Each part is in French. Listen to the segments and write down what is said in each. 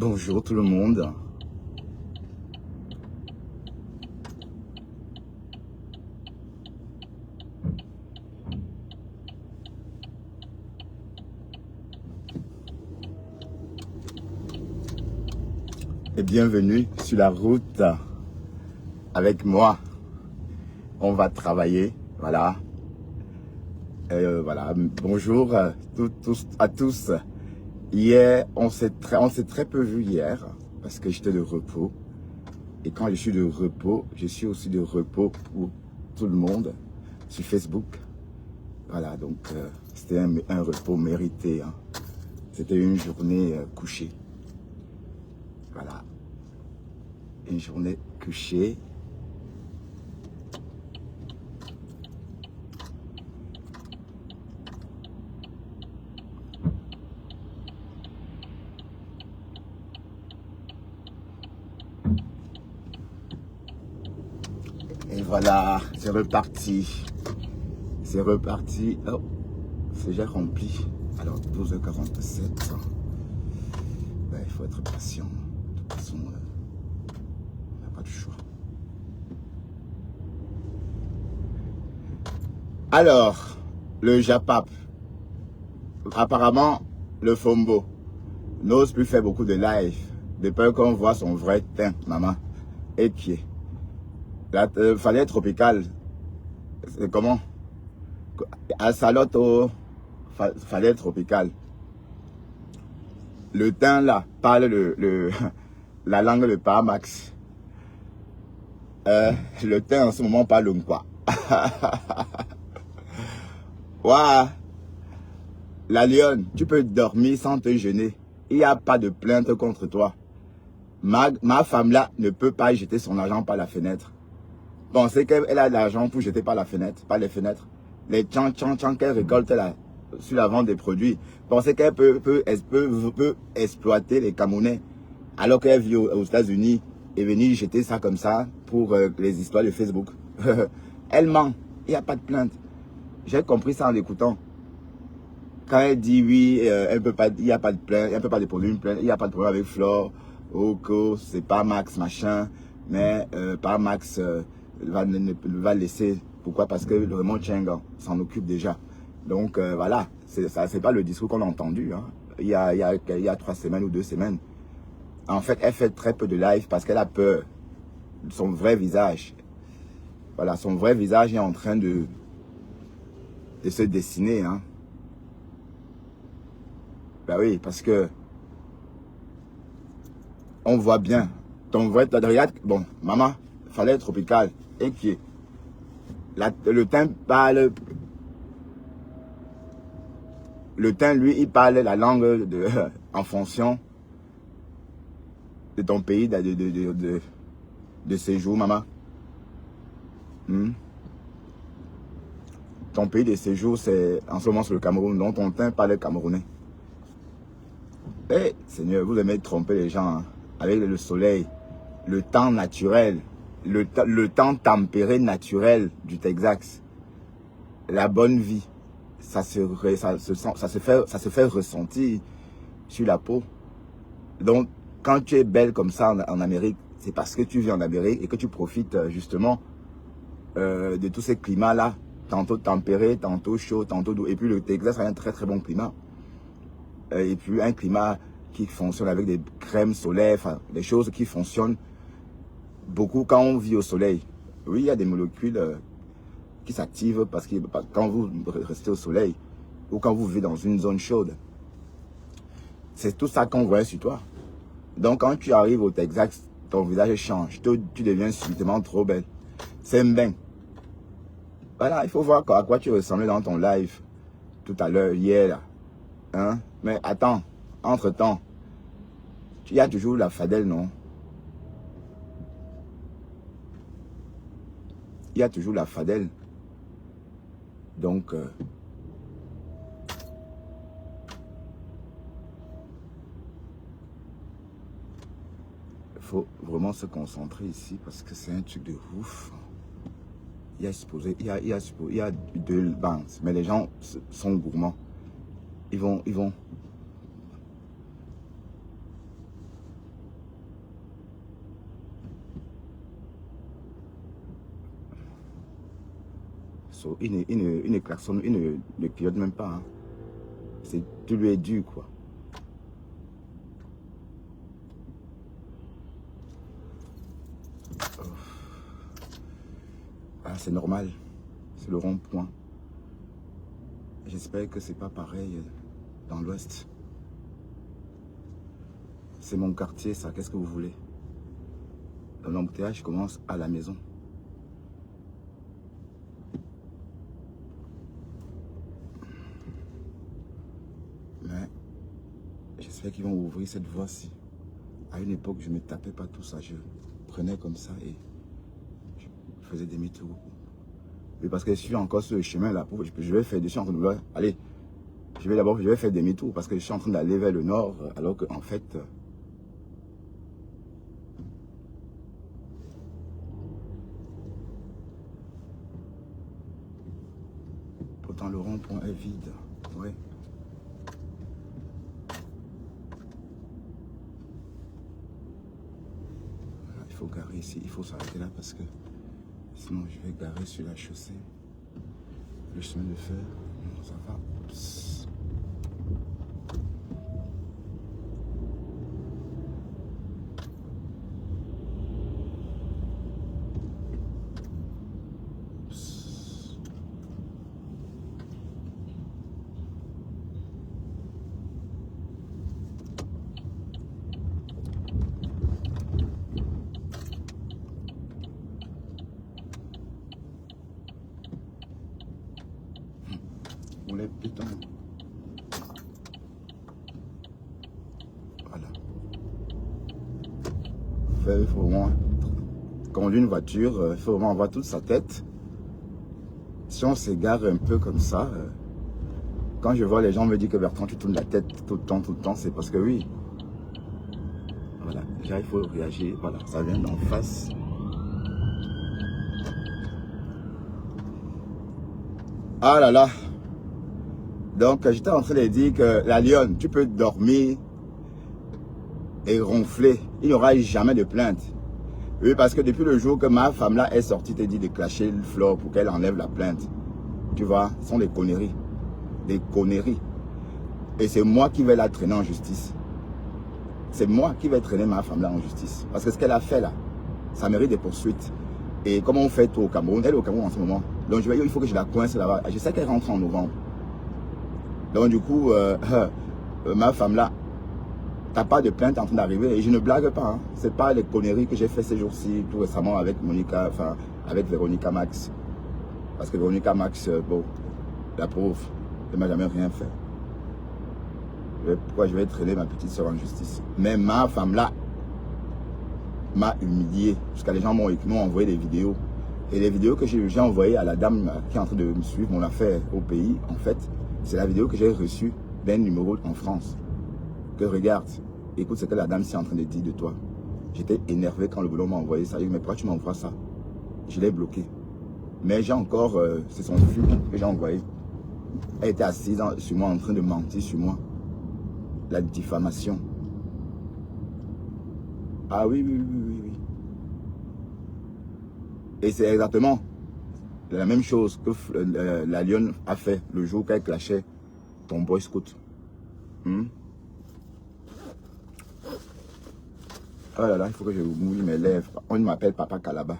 Bonjour tout le monde. Et bienvenue sur la route avec moi. On va travailler, voilà. Voilà. Bonjour à tous. Hier, on s'est très peu vu hier parce que j'étais de repos. Et quand je suis de repos, je suis aussi de repos pour tout le monde sur Facebook. Voilà, donc c'était un repos mérité. Hein. C'était une journée couchée. Voilà. Une journée couchée. Et voilà, c'est reparti. C'est reparti. Oh, c'est déjà rempli. Alors, 12h47. Ben, il faut être patient. De toute façon, on n'a pas de choix. Alors, le Japap. Apparemment, le Fombo n'ose plus faire beaucoup de live. De peur qu'on voit son vrai teint, maman. Et pied. La fallait tropicale. C'est comment? À Saloto, fallait tropicale. Le teint là parle la langue de Paramax. Le teint en ce moment parle quoi? Waouh! La lionne, tu peux dormir sans te gêner. Il n'y a pas de plainte contre toi. Ma femme là ne peut pas jeter son argent par la fenêtre. Bon, c'est qu'elle a de l'argent pour jeter par la fenêtre, par les fenêtres. Les tchan qu'elle récolte là, sur la vente des produits. Pensez qu'elle peut exploiter les Camerounais alors qu'elle vit aux États-Unis et venir jeter ça comme ça pour les histoires de Facebook. Elle ment. Il n'y a pas de plainte. J'ai compris ça en l'écoutant. Quand elle dit oui, elle peut pas, il n'y a pas de plainte, elle ne peut pas déposer une plainte, il n'y a pas de problème avec Flore, Oko, c'est pas Max machin, mais pas Max va laisser. Pourquoi? Parce que le Raymond Cheng s'en occupe déjà. Donc voilà, c'est pas le discours qu'on a entendu hein, il y a 3 semaines ou 2 semaines. En fait, elle fait très peu de live parce qu'elle a peur de son vrai visage. Voilà, son vrai visage est en train de se dessiner. Hein. Ben oui, parce que on voit bien. Ton vrai, regarde, bon, maman, fallait être tropical, inquiet. Le teint parle. Le teint, lui, il parle la langue en fonction de ton pays de séjour, maman. Ton pays de séjour, c'est en ce moment sur le Cameroun, donc ton teint parle camerounais. Eh, Seigneur, vous aimez tromper les gens hein, avec le soleil, le temps naturel, le temps tempéré naturel du Texas, la bonne vie, ça se fait ressentir sur la peau. Donc, quand tu es belle comme ça en Amérique, c'est parce que tu vis en Amérique et que tu profites justement de tous ces climats-là, tantôt tempéré, tantôt chaud, tantôt doux. Et puis le Texas a un très très bon climat. Et puis un climat qui fonctionne avec des crèmes solaires, enfin des choses qui fonctionnent beaucoup quand on vit au soleil. Oui, il y a des molécules qui s'activent parce que quand vous restez au soleil ou quand vous vivez dans une zone chaude, c'est tout ça qu'on voit sur toi. Donc quand tu arrives au Texas, ton visage change, tu deviens subitement trop belle. C'est bien. Voilà, il faut voir à quoi tu ressemblais dans ton live tout à l'heure, hier là. Hein? Mais attends, entre-temps, il y a toujours la fadelle, non? Il y a toujours la fadelle. Donc, il faut vraiment se concentrer ici parce que c'est un truc de ouf. Il y a 2 bandes, mais les gens sont gourmands. Ils vont. il ne klaxonne, il ne clignote même pas. Hein. Tu lui es dû, quoi. Ah, c'est normal. C'est le rond-point. J'espère que c'est pas pareil dans l'Ouest. C'est mon quartier, ça. Qu'est-ce que vous voulez? L'embouteillage commence à la maison. Mais j'espère qu'ils vont ouvrir cette voie-ci. À une époque, je ne me tapais pas tout ça. Je prenais comme ça et je faisais demi-tour. Oui, parce que je suis encore sur le chemin là. Je vais faire, je suis en train de... Allez, je vais faire demi-tour parce que je suis en train d'aller vers le nord. Alors qu'en fait... pourtant, le rond-point est vide. Ouais. Il faut garer ici, il faut s'arrêter là parce que sinon je vais garer sur la chaussée. Le chemin de fer, non, ça va. Oups. Oups. On les pitons. Voilà. Il faut vraiment conduire une voiture, il faut vraiment avoir toute sa tête. Si on s'égare un peu comme ça, quand je vois les gens me dire que Bertrand, tu tournes la tête tout le temps, c'est parce que oui. Voilà, déjà il faut réagir, voilà, ça vient d'en face. Ah là là. Donc j'étais en train de dire que la lionne, tu peux dormir et ronfler, il n'y aura jamais de plainte. Oui, parce que depuis le jour que ma femme là est sortie, te dit de clasher le Flore pour qu'elle enlève la plainte. Tu vois, ce sont des conneries. Des conneries. Et c'est moi qui vais la traîner en justice. C'est moi qui vais traîner ma femme là en justice. Parce que ce qu'elle a fait là, ça mérite des poursuites. Et comment on fait tout au Cameroun? Elle est au Cameroun en ce moment. Donc il faut que je la coince là-bas. Je sais qu'elle rentre en novembre. Donc du coup, ma femme là, t'as pas de plainte en train d'arriver. Et je ne blague pas. Hein. C'est pas les conneries que j'ai fait ces jours-ci, tout récemment avec Monica, enfin avec Véronica Max. Parce que Véronica Max, bon, la pauvre, elle m'a jamais rien fait. Pourquoi je vais traîner ma petite soeur en justice? Mais ma femme là m'a humilié. Jusqu'à les gens m'ont envoyé des vidéos. Et les vidéos que j'ai envoyées à la dame qui est en train de me suivre mon affaire au pays, en fait, c'est la vidéo que j'ai reçue d'un numéro en France. Que regarde, écoute ce que la dame est en train de dire de toi. J'étais énervé quand le boulot m'a envoyé ça. Il dit, mais pourquoi tu m'envoies ça? Je l'ai bloqué. Mais j'ai encore, c'est son flux que j'ai envoyé. Elle était assise sur moi en train de mentir sur moi. La diffamation. Ah oui, oui, oui, oui, oui. Et c'est exactement la même chose que la lionne a fait le jour qu'elle clashait ton boy scout. Oh là là, il faut que je mouille mes lèvres. On m'appelle Papa Kalaba.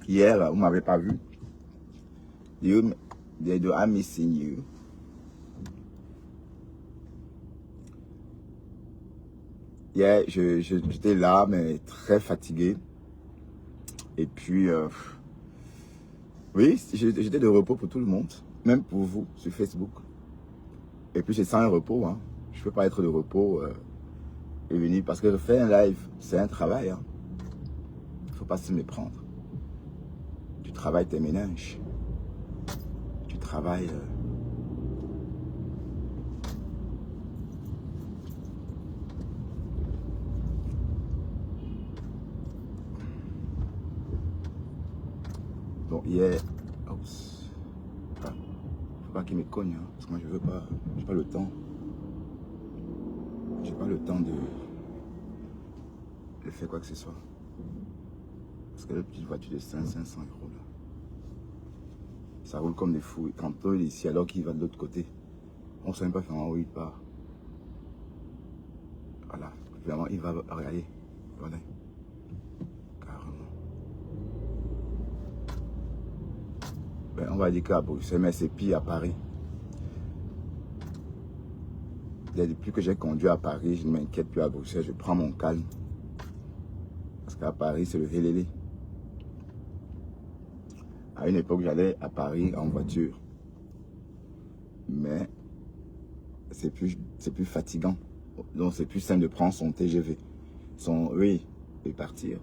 Hier, vous ne m'avez pas vu. I'm missing you. Hier, j'étais là, mais très fatigué. Et puis, oui, j'étais de repos pour tout le monde. Même pour vous, sur Facebook. Et puis, c'est sans un repos. Hein. Je ne peux pas être de repos et venir. Parce que faire un live, c'est un travail. Hein. Il ne faut pas se méprendre. Tu travailles tes méninges. Tu travailles... Bon, hier... Oups. Ah, faut pas qu'il me cogne. Hein, parce que moi, je veux pas... J'ai pas le temps. J'ai pas le temps elle fait quoi que ce soit. Parce que la petite voiture de 500 € là, ça roule comme des fous. Tantôt il est ici alors qu'il va de l'autre côté. On ne sait même pas comment où il part. Voilà, évidemment il va regarder. Voilà. Carrément. Ben, on va dire qu'à Bruxelles, mais c'est pire à Paris. Depuis que j'ai conduit à Paris, je ne m'inquiète plus à Bruxelles, je prends mon calme. Parce qu'à Paris, c'est le vélélé. À une époque, j'allais à Paris en voiture. Mais c'est plus fatigant. Donc, c'est plus simple de prendre son TGV. Oui, et partir.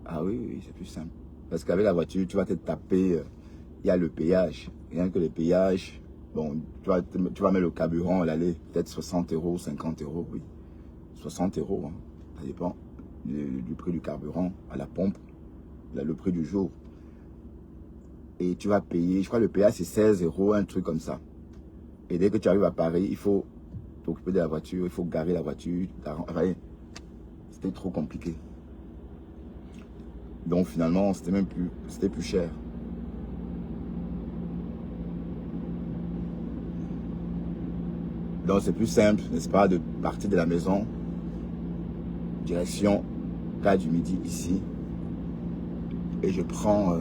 Ah oui, c'est plus simple. Parce qu'avec la voiture, tu vas te taper. Il y a le péage. Rien que le péage. Bon, tu vas mettre le carburant à l'aller, peut-être 60 €, 50 €, oui. 60 €, hein. Ça dépend du prix du carburant à la pompe, le prix du jour. Et tu vas payer, je crois que le péage c'est 16 €, un truc comme ça. Et dès que tu arrives à Paris, il faut t'occuper de la voiture, il faut garer la voiture. Enfin, c'était trop compliqué. Donc finalement, c'était plus cher. Donc c'est plus simple, n'est-ce pas, de partir de la maison, direction Gare du Midi ici, et je prends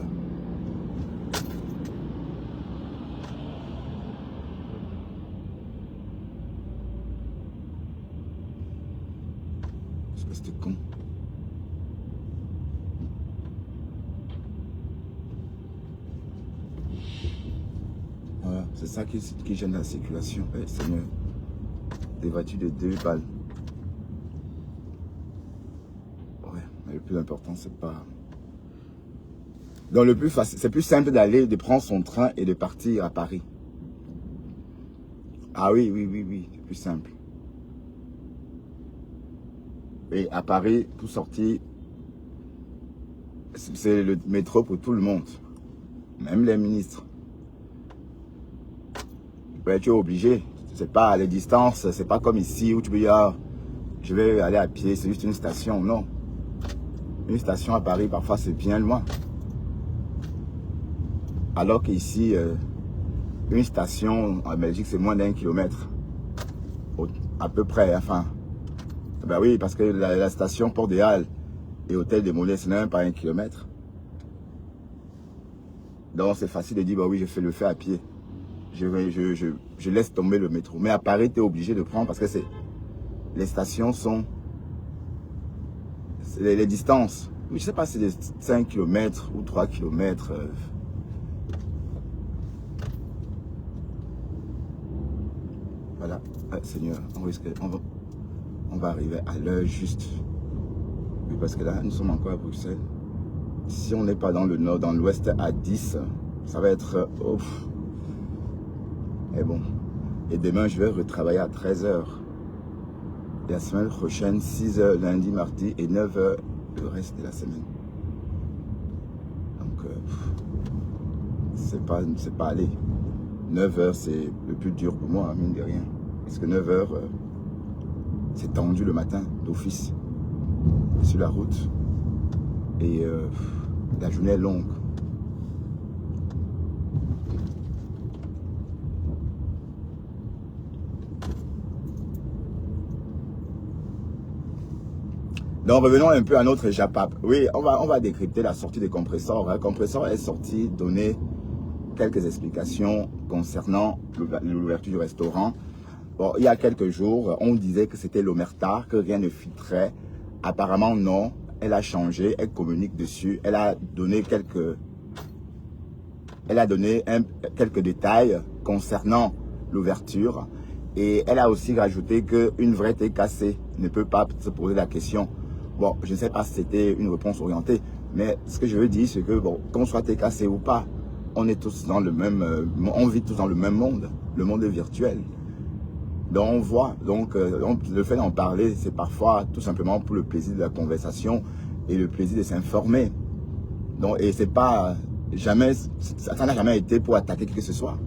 espèce de con. Voilà, c'est ça qui gêne la circulation. Eh, Seigneur, des voitures de 2 balles. Ouais, mais le plus important, c'est pas... Donc le plus facile, c'est plus simple de prendre son train et de partir à Paris. Ah oui, c'est plus simple. Et à Paris, pour sortir, c'est le métro pour tout le monde. Même les ministres. Ouais, tu es obligé. C'est pas les distances, c'est pas comme ici où tu peux dire, je vais aller à pied, c'est juste une station. Non. Une station à Paris, parfois, c'est bien loin. Alors qu'ici, une station en Belgique, c'est moins d'1 kilomètre. À peu près, enfin. Ben oui, parce que la station Port des Halles et Hôtel des Moulins, ce n'est même pas 1 kilomètre. Donc c'est facile de dire, bah oui, je fais le fait à pied. Je laisse tomber le métro. Mais à Paris, tu es obligé de prendre parce que les stations sont... Les distances. Je ne sais pas si c'est 5 km ou 3 km. Voilà. Seigneur, on va arriver à l'heure juste. Oui, parce que là, nous sommes encore à Bruxelles. Si on n'est pas dans le nord, dans l'ouest à 10, ça va être... Et bon. Et demain, je vais retravailler à 13 h. Et la semaine prochaine, 6 h lundi, mardi et 9 h le reste de la semaine. Donc, c'est pas aller. 9 h, c'est le plus dur pour moi, mine de rien. Parce que 9 h, c'est tendu le matin, d'office, sur la route. Et la journée est longue. Donc revenons un peu à notre JAPAP. Oui, on va décrypter la sortie des compresseurs. Le compresseur est sorti, donner quelques explications concernant l'ouverture du restaurant. Bon, il y a quelques jours, on disait que c'était l'omerta, que rien ne filtrait. Apparemment non, elle a changé, elle communique dessus, elle a donné quelques détails concernant l'ouverture. Et elle a aussi rajouté qu'une vraie TKC ne peut pas se poser la question. Bon, je ne sais pas si c'était une réponse orientée, mais ce que je veux dire, c'est que, bon, qu'on soit TKC ou pas, on est tous dans le même, on vit tous dans le même monde, le monde virtuel. Donc on voit, donc le fait d'en parler, c'est parfois tout simplement pour le plaisir de la conversation et le plaisir de s'informer. Donc, et c'est pas jamais, ça n'a jamais été pour attaquer qui que ce soit.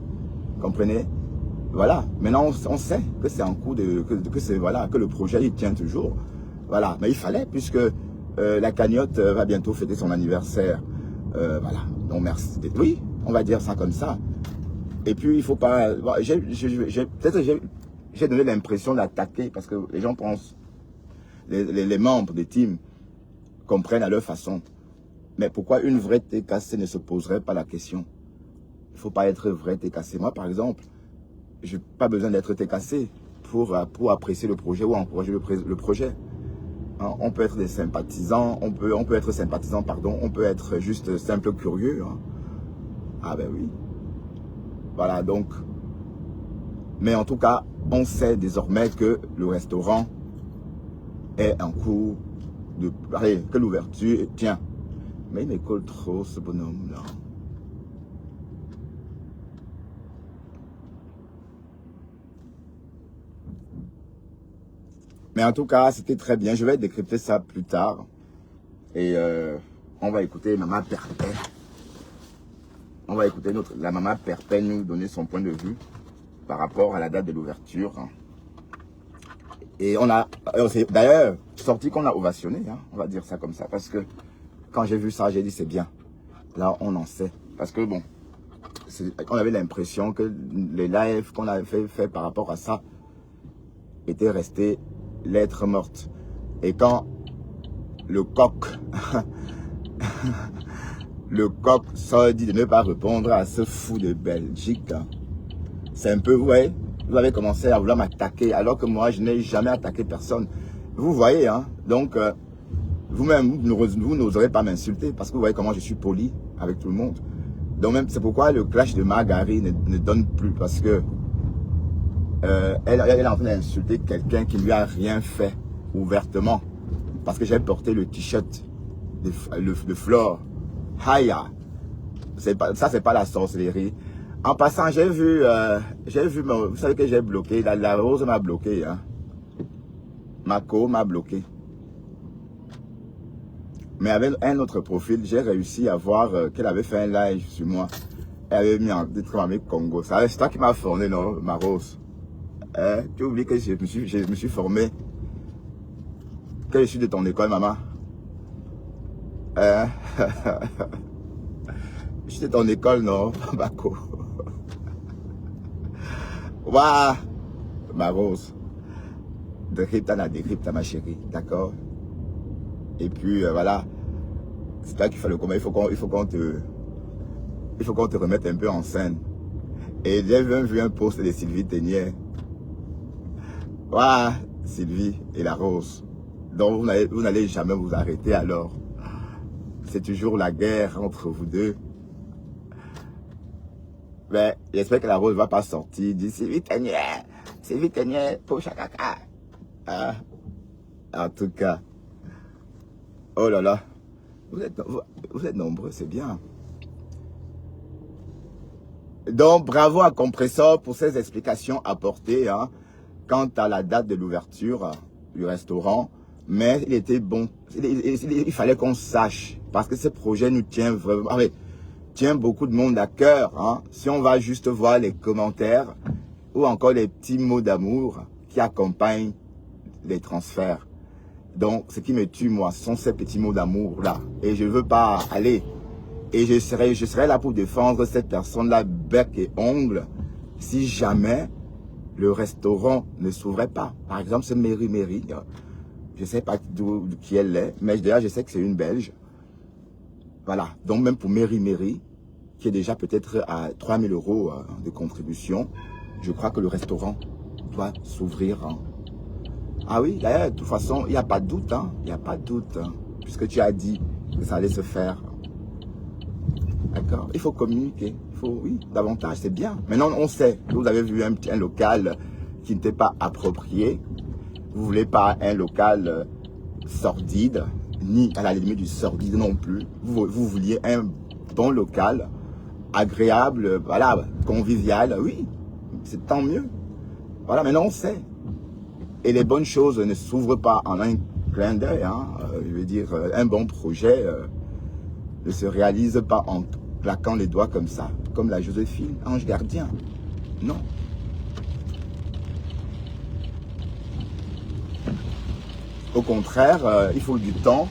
Comprenez? Voilà. Maintenant, on sait que c'est en cours que c'est, voilà, que le projet il tient toujours. Voilà, mais il fallait, puisque la cagnotte va bientôt fêter son anniversaire. Voilà, donc merci. Oui, on va dire ça comme ça. Et puis, il faut pas... Bon, peut-être j'ai donné l'impression d'attaquer, parce que les gens pensent, les membres des teams comprennent à leur façon. Mais pourquoi une vraie TKC ne se poserait pas la question? Il ne faut pas être vrai TKC. Moi, par exemple, je n'ai pas besoin d'être TKC pour apprécier le projet ou encourager le projet. Hein, on peut être des sympathisants, on peut être sympathisant, pardon, on peut être juste simple curieux. Hein. Ah ben oui. Voilà, donc. Mais en tout cas, on sait désormais que le restaurant est en cours de... Allez, que l'ouverture... Tiens, mais il m'écoute trop ce bonhomme-là. Mais en tout cas, c'était très bien. Je vais décrypter ça plus tard. Et on va écouter Maman Perpet. On va écouter la Maman Perpet nous donner son point de vue par rapport à la date de l'ouverture. Et on a, d'ailleurs, sorti qu'on a ovationné, hein, on va dire ça comme ça. Parce que quand j'ai vu ça, j'ai dit c'est bien. Là, on en sait. Parce que bon, on avait l'impression que les lives qu'on avait fait par rapport à ça étaient restés lettres mortes. Et quand le coq, le coq sort dit de ne pas répondre à ce fou de Belgique, c'est un peu, vous voyez, vous avez commencé à vouloir m'attaquer alors que moi, je n'ai jamais attaqué personne. Vous voyez, hein, donc, vous-même, vous n'oserez pas m'insulter parce que vous voyez comment je suis poli avec tout le monde. Donc même, c'est pourquoi le clash de Margari ne donne plus parce que elle est en train d'insulter quelqu'un qui ne lui a rien fait ouvertement. Parce que j'ai porté le t-shirt de Flore. Haya. Ça, c'est pas la sorcellerie. En passant, j'ai vu, vous savez que j'ai bloqué, la rose m'a bloqué. Hein. Mako m'a bloqué. Mais avec un autre profil, j'ai réussi à voir qu'elle avait fait un live sur moi. Elle avait mis en titre avec Congo. C'est toi qui m'as formé, non, ma rose. Tu oublies que je me suis formé. Que je suis de ton école, maman. Je suis de ton école, non, Bako. Waouh, ma rose. Décrypta, ma chérie, d'accord. Et puis, voilà. C'est toi qui fais le combat. Il faut qu'on te remette un peu en scène. Et j'ai vu un post de Sylvie Ténière. Waouh, Sylvie et la rose. Donc, vous n'allez jamais vous arrêter alors. C'est toujours la guerre entre vous deux. Mais j'espère que la rose ne va pas sortir. Dit Sylvie Ténière, pour Chakaka. Ah, en tout cas. Oh là là. Vous êtes nombreux, c'est bien. Donc, bravo à Compressor pour ces explications apportées hein, quant à la date de l'ouverture du restaurant. Mais il était bon. Il fallait qu'on sache. Parce que ce projet nous tient vraiment... Ah, tient beaucoup de monde à cœur. Hein. Si on va juste voir les commentaires ou encore les petits mots d'amour qui accompagnent les transferts. Donc, ce qui me tue, moi, ce sont ces petits mots d'amour-là. Et je ne veux pas aller... Et je serai là pour défendre cette personne-là, bec et ongle, si jamais le restaurant ne s'ouvrait pas. Par exemple, ce Mary, je ne sais pas qui elle est, mais déjà, je sais que c'est une Belge. Voilà. Donc, même pour Mary, qui est déjà peut-être à 3 000 € de contribution, je crois que le restaurant doit s'ouvrir. Hein. Ah oui, d'ailleurs, de toute façon, il n'y a pas de doute. Hein. Il n'y a pas de doute. Hein, puisque tu as dit que ça allait se faire. D'accord. Il faut communiquer. Il faut, oui, davantage, c'est bien. Maintenant, on sait que vous avez vu un local qui n'était pas approprié. Vous ne voulez pas un local sordide, ni à la limite du sordide non plus. Vous vouliez un bon local, agréable, voilà, convivial. Oui, c'est tant mieux. Voilà, maintenant on sait. Et les bonnes choses ne s'ouvrent pas en un clin d'œil. Hein. Je veux dire, un bon projet ne se réalise pas en claquant les doigts comme ça, comme la Joséphine, ange gardien. Non. Au contraire, il faut du temps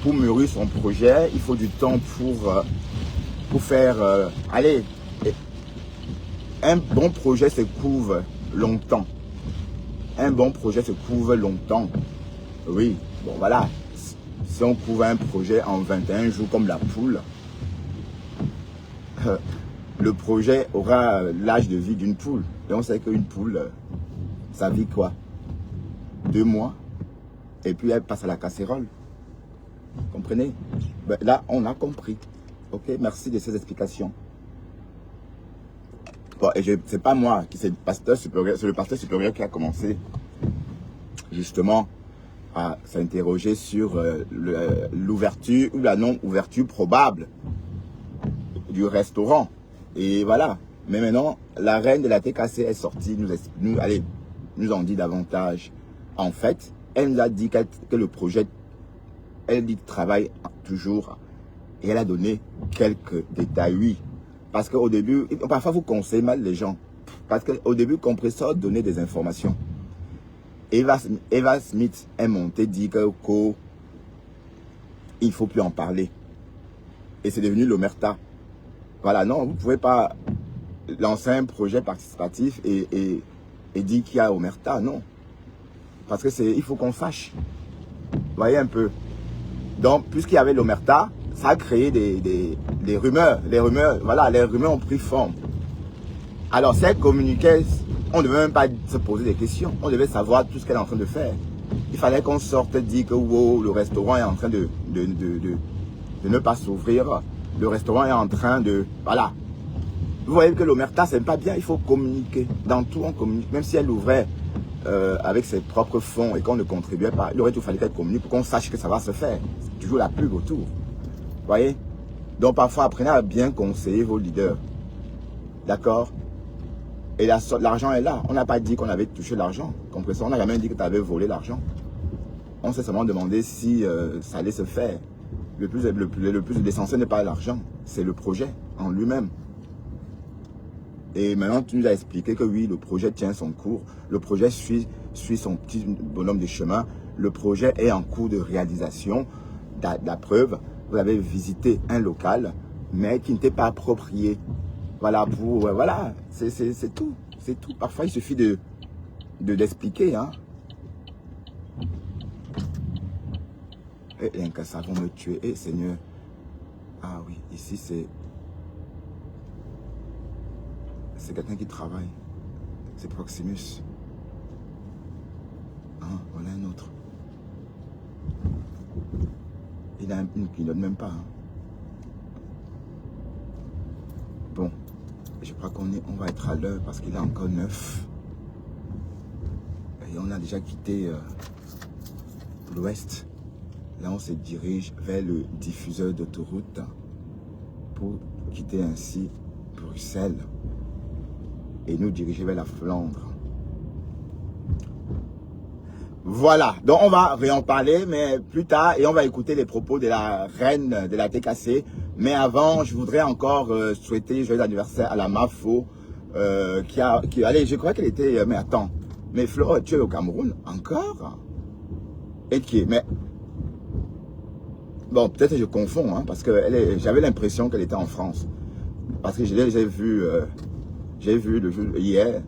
pour mûrir son projet. Il faut du temps pour faire... allez, un bon projet se couvre longtemps. Un bon projet se couvre longtemps. Oui, bon voilà. Si on couvre un projet en 21 jours comme la poule, le projet aura l'âge de vie d'une poule. Et on sait qu'une poule, ça vit quoi? 2 mois. Et puis elle passe à la casserole. Comprenez? Ben, là, on a compris. Ok, merci de ces explications. Bon, et c'est pas moi, c'est le pasteur supérieur qui a commencé justement à s'interroger sur l'ouverture ou la non-ouverture probable du restaurant. Et voilà. Mais maintenant, la reine de la TKC est sortie, nous en dit davantage. En fait, elle nous a dit que le projet, elle dit travaille toujours. Et elle a donné quelques détails, oui. Parce qu'au début, parfois vous conseillez mal les gens. Parce qu'au début, Compressor donnait des informations. Eva Smith est montée, dit qu'il ne faut plus en parler. Et c'est devenu l'Omerta. Voilà, non, vous ne pouvez pas lancer un projet participatif et dire qu'il y a Omerta, non. Parce que il faut qu'on sache. Vous voyez un peu. Donc, puisqu'il y avait l'Omerta, ça a créé des rumeurs. Les rumeurs, voilà, les rumeurs ont pris forme. Alors, si elle communiquait, on ne devait même pas se poser des questions. On devait savoir tout ce qu'elle est en train de faire. Il fallait qu'on sorte et dire que wow, le restaurant est en train de ne pas s'ouvrir. Le restaurant est en train de... Voilà. Vous voyez que l'Omerta, c'est pas bien. Il faut communiquer. Dans tout, on communique. Même si elle ouvrait avec ses propres fonds et qu'on ne contribuait pas, il aurait tout fallu qu'elle communique pour qu'on sache que ça va se faire. C'est toujours la pub autour. Vous voyez? Donc parfois, apprenez à bien conseiller vos leaders. D'accord? Et l'argent est là. On n'a pas dit qu'on avait touché l'argent. Compressor, on n'a jamais dit que tu avais volé l'argent. On s'est seulement demandé si ça allait se faire. Le plus essentiel n'est pas l'argent, c'est le projet en lui-même. Et maintenant, tu nous as expliqué que oui, le projet tient son cours. Le projet suit son petit bonhomme de chemin. Le projet est en cours de réalisation. La preuve, vous avez visité un local, mais qui n'était pas approprié. Voilà, voilà, c'est tout. C'est tout. Parfois, il suffit d'expliquer. Hein. Et ça va me tuer. Et Seigneur. Ah oui, ici, c'est quelqu'un qui travaille. C'est Proximus. Ah, voilà un autre. Il a une qui ne donne même pas. Hein. Bon, je crois qu'on va être à l'heure parce qu'il est encore 9. Et on a déjà quitté l'ouest. Là, on se dirige vers le diffuseur d'autoroute pour quitter ainsi Bruxelles et nous diriger vers la Flandre. Voilà, donc on va réen parler, mais plus tard, et on va écouter les propos de la reine de la TKC. Mais avant, je voudrais encore souhaiter joyeux anniversaire à la Mafo, allez, je crois qu'elle était, mais attends, mais Flo, tu es au Cameroun encore? Et qui est, mais bon, peut-être que je confonds, hein, parce que j'avais l'impression qu'elle était en France. Parce que j'ai vu le jour, hier,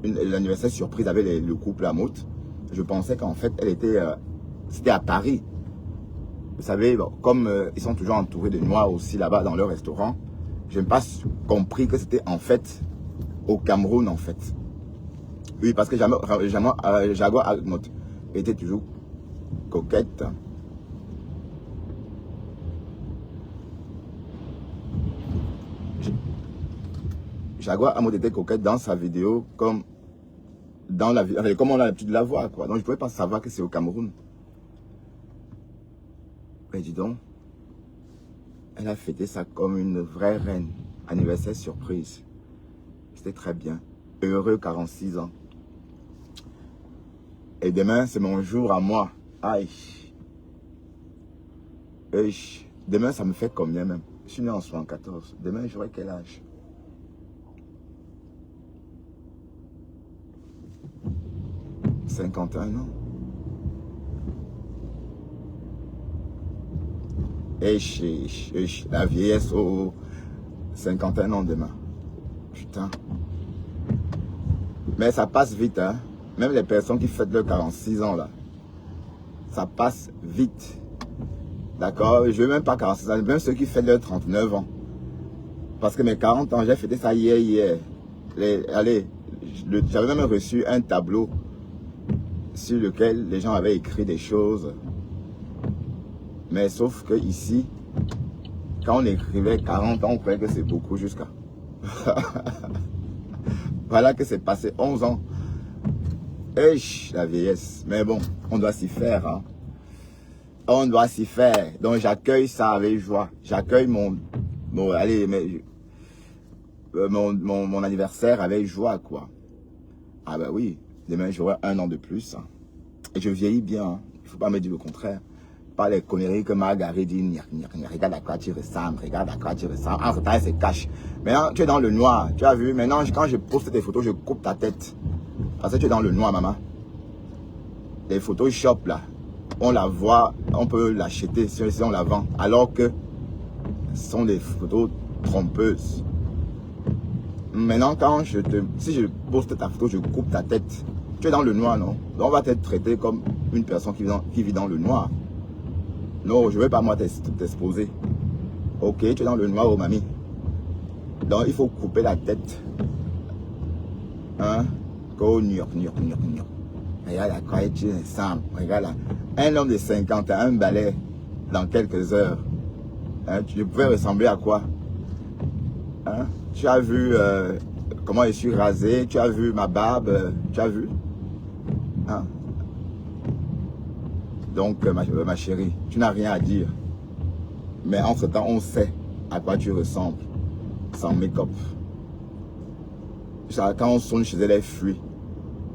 l'anniversaire surprise avec le couple Lamotte. Je pensais qu'en fait, c'était à Paris. Vous savez, bon, comme ils sont toujours entourés de Noirs aussi là-bas dans leur restaurant, je n'ai pas compris que c'était en fait au Cameroun, en fait. Oui, parce que Jaguar Agnotte était toujours coquette. Jaguar Agnotte était coquette dans sa vidéo comme on a l'habitude de la voir, quoi. Donc je ne pouvais pas savoir que c'est au Cameroun. Mais dis donc, elle a fêté ça comme une vraie reine. Anniversaire surprise. C'était très bien. Heureux 46 ans. Et demain, c'est mon jour à moi. Aïe. Demain, ça me fait combien même? Je suis né en 74. Demain, j'aurai quel âge? 51 ans. Et la vieillesse aux 51 ans demain. Putain. Mais ça passe vite, hein. Même les personnes qui fêtent leurs 46 ans, là. Ça passe vite. D'accord? Je veux même pas 46 ans, même ceux qui fêtent leurs 39 ans. Parce que mes 40 ans, j'ai fêté ça hier. Allez, j'avais même reçu un tableau sur lequel les gens avaient écrit des choses. Mais sauf que ici, quand on écrivait 40 ans, on croyait que c'est beaucoup jusqu'à... Voilà que c'est passé 11 ans. La vieillesse. Mais bon, on doit s'y faire. Hein. On doit s'y faire. Donc j'accueille ça avec joie. J'accueille mon anniversaire avec joie, quoi. Ah ben oui, demain j'aurai 1 an de plus. Hein. Et je vieillis bien. Hein. Il ne faut pas me dire le contraire. Pas les conneries que Margaret dit. Regarde à quoi tu ressembles. Regarde à quoi tu ressembles. Entre temps, elle se cache. Maintenant, tu es dans le noir. Tu as vu? Maintenant, quand je poste tes photos, je coupe ta tête. Parce que tu es dans le noir, maman. Les Photoshop, là, on la voit, on peut l'acheter si on la vend. Alors que ce sont des photos trompeuses. Maintenant, si je poste ta photo, je coupe ta tête. Tu es dans le noir, non? Donc, on va te traiter comme une personne qui vit dans le noir. Non, je ne veux pas moi t'exposer. Ok, tu es dans le noir, oh mamie. Donc, il faut couper la tête. Hein? Regarde à quoi tu ressembles. Regarde là. Un homme de 50 a un balai dans quelques heures. Hein? Tu pouvais ressembler à quoi? Hein? Tu as vu comment je suis rasé? Tu as vu ma barbe? Tu as vu? Hein? Donc, ma chérie, tu n'as rien à dire. Mais entre-temps, on sait à quoi tu ressembles. Sans make-up. Quand on sonne chez elle, elle fuit.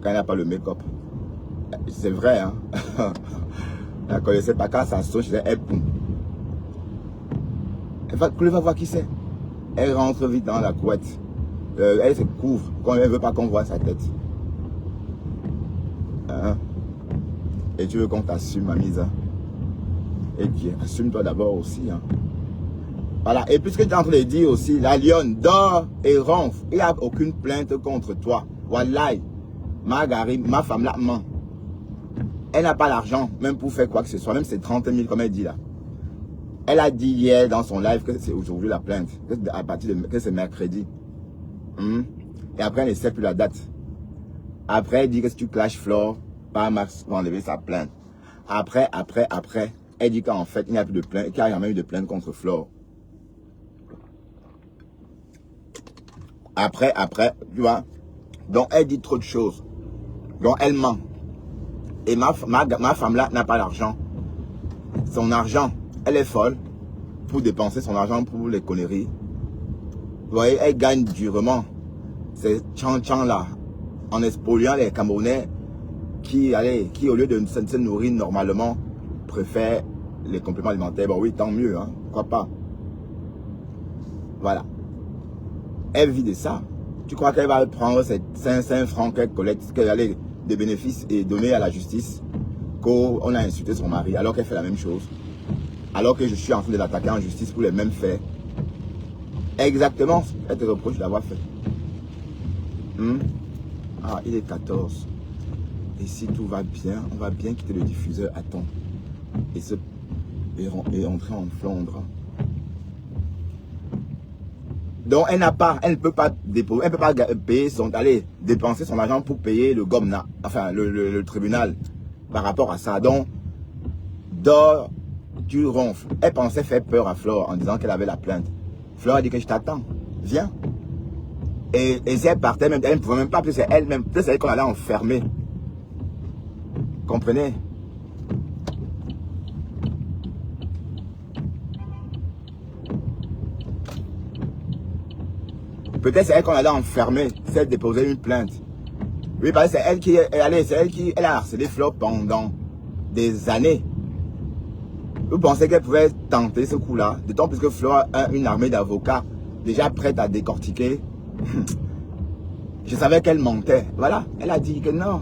Quand elle n'a pas le make-up. C'est vrai, hein. Elle ne connaissait pas. Quand ça sonne chez elle, elle boum. Elle va voir qui c'est. Elle rentre vite dans la couette. Elle se couvre. Quand elle ne veut pas qu'on voit sa tête. Hein? Et tu veux qu'on t'assume, ma mise. Hein? Et qui assume-toi d'abord aussi. Hein? Voilà. Et puisque tu es en train de dire aussi, la lionne dort et ronfle. Il n'y a aucune plainte contre toi. Wallahi. Margaret, ma femme là, ment. Elle n'a pas l'argent, même pour faire quoi que ce soit. Même c'est 30 000, comme elle dit là. Elle a dit hier dans son live que c'est aujourd'hui la plainte. Que c'est mercredi. Et après, elle ne sait plus la date. Après, elle dit que si tu clashes Flore, pas Max va enlever sa plainte. Après, elle dit qu'en fait, il n'y a plus de plainte, qu'il n'y a jamais eu de plainte contre Flore. Après, tu vois. Donc, elle dit trop de choses. Donc, elle ment. Et ma femme là n'a pas l'argent. Son argent, elle est folle pour dépenser son argent pour les conneries. Vous voyez, elle gagne durement. C'est Chan là, en spoliant les Camerounais qui au lieu de se nourrir normalement, préfèrent les compléments alimentaires. Bon oui, tant mieux, hein, pourquoi pas. Voilà. Elle vit de ça. Tu crois qu'elle va prendre ces 500 francs qu'elle collecte, qu'elle allait des bénéfices et donner à la justice, qu'on a insulté son mari, alors qu'elle fait la même chose, alors que je suis en train de l'attaquer en justice pour les mêmes faits. Exactement, elle te reproche d'avoir fait. Ah, il est 14. Et si tout va bien, on va bien quitter le diffuseur à temps et entrer en Flandre. Donc elle ne peut pas déposer, elle peut pas payer dépenser son argent pour payer le gomna, enfin le tribunal par rapport à ça. Donc dors, tu ronfles. Elle pensait faire peur à Flore en disant qu'elle avait la plainte. Flore a dit que je t'attends, viens. Et si elle partait, même, elle ne pouvait même pas, c'est elle-même, peut-être c'est elle qu'on allait enfermer. Comprenez? Peut-être c'est elle qu'on allait enfermer, si elle déposait une plainte. Oui, parce que c'est elle qui a harcelé Flore pendant des années. Vous pensez qu'elle pouvait tenter ce coup-là? D'autant plus que Flore a une armée d'avocats déjà prête à décortiquer. Je savais qu'elle mentait. Voilà, elle a dit que non.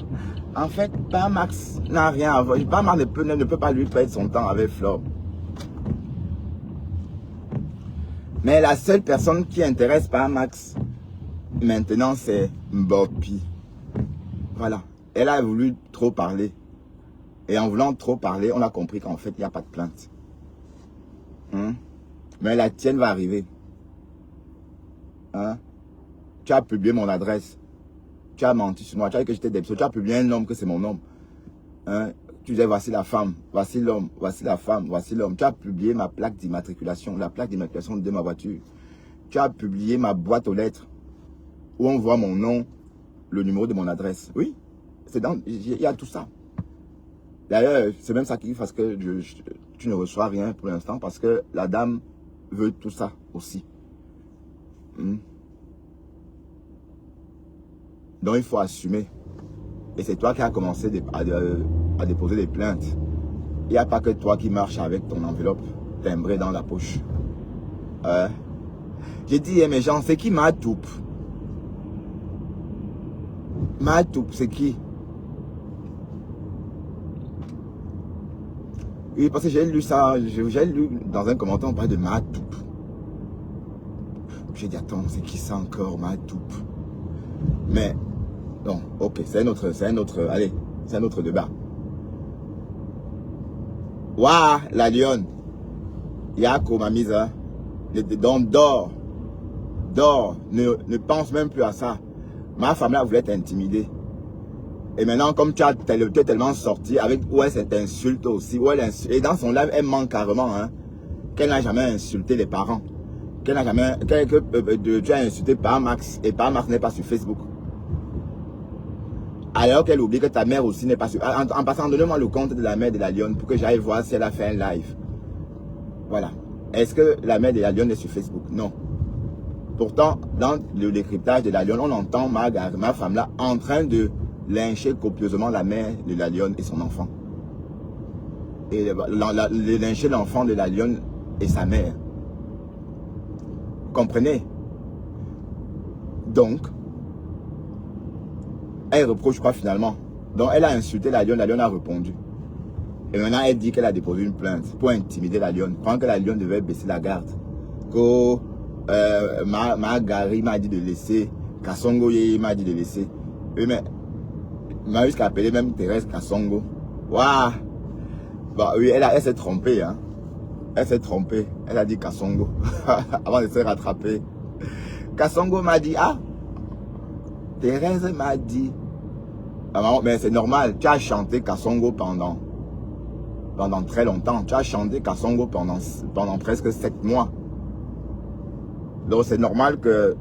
En fait, Max n'a rien à voir. Max ne peut pas lui perdre son temps avec Flore. Mais la seule personne qui intéresse pas Max, maintenant, c'est Mbopi. Voilà. Elle a voulu trop parler. Et en voulant trop parler, on a compris qu'en fait, il n'y a pas de plainte. Mais la tienne va arriver. Tu as publié mon adresse. Tu as menti sur moi. Tu as dit que j'étais débile. Tu as publié un homme que c'est mon homme. Tu disais, voici la femme, voici l'homme, voici la femme, voici l'homme. Tu as publié ma plaque d'immatriculation, la plaque d'immatriculation de ma voiture. Tu as publié ma boîte aux lettres où on voit mon nom, le numéro de mon adresse. Oui, il y a tout ça. D'ailleurs, c'est même ça qui fasse que tu ne reçois rien pour l'instant parce que la dame veut tout ça aussi. Donc, il faut assumer. Et c'est toi qui as commencé à déposer des plaintes. Il n'y a pas que toi qui marches avec ton enveloppe timbrée dans la poche. J'ai dit, mais gens, c'est qui Matoup? Matoup, c'est qui? Oui, parce que j'ai lu ça, j'ai lu dans un commentaire, on parle de Matoup. J'ai dit, attends, c'est qui ça encore, Matoup? Mais, non, ok, c'est un autre débat. Waouh, la lionne. Yako, ma mise, hein. Donc, dors. Ne pense même plus à ça. Ma femme là voulait t'intimider. Et maintenant, comme tu es tellement sorti avec où elle s'est insulte aussi, et dans son live, elle ment carrément, hein, qu'elle n'a jamais insulté les parents. Qu'elle n'a jamais, tu as insulté par Max, et par Max n'est pas sur Facebook. Alors qu'elle oublie que ta mère aussi n'est pas sur... En passant, donne-moi le compte de la mère de la lionne pour que j'aille voir si elle a fait un live. Voilà. Est-ce que la mère de la lionne est sur Facebook? Non. Pourtant, dans le décryptage de la lionne, on entend ma femme là en train de lyncher copieusement la mère de la lionne et son enfant. Et lyncher l'enfant de la lionne et sa mère. Comprenez? Donc, elle reproche quoi finalement? Donc elle a insulté la lionne a répondu. Et maintenant elle dit qu'elle a déposé une plainte pour intimider la lionne. Pendant que la lionne devait baisser la garde. Que Gary m'a dit de laisser, Kassongo m'a dit de laisser. Oui, mais m'a jusqu'à appeler même Thérèse Kassongo. Waouh! Bah oui, elle s'est trompée, hein. Elle s'est trompée. Elle a dit Kassongo. Avant de se rattraper. Kassongo m'a dit, ah! Thérèse m'a dit. Ah, mais c'est normal, tu as chanté Kassongo pendant très longtemps. Tu as chanté Kassongo pendant presque 7 mois. Donc c'est normal que...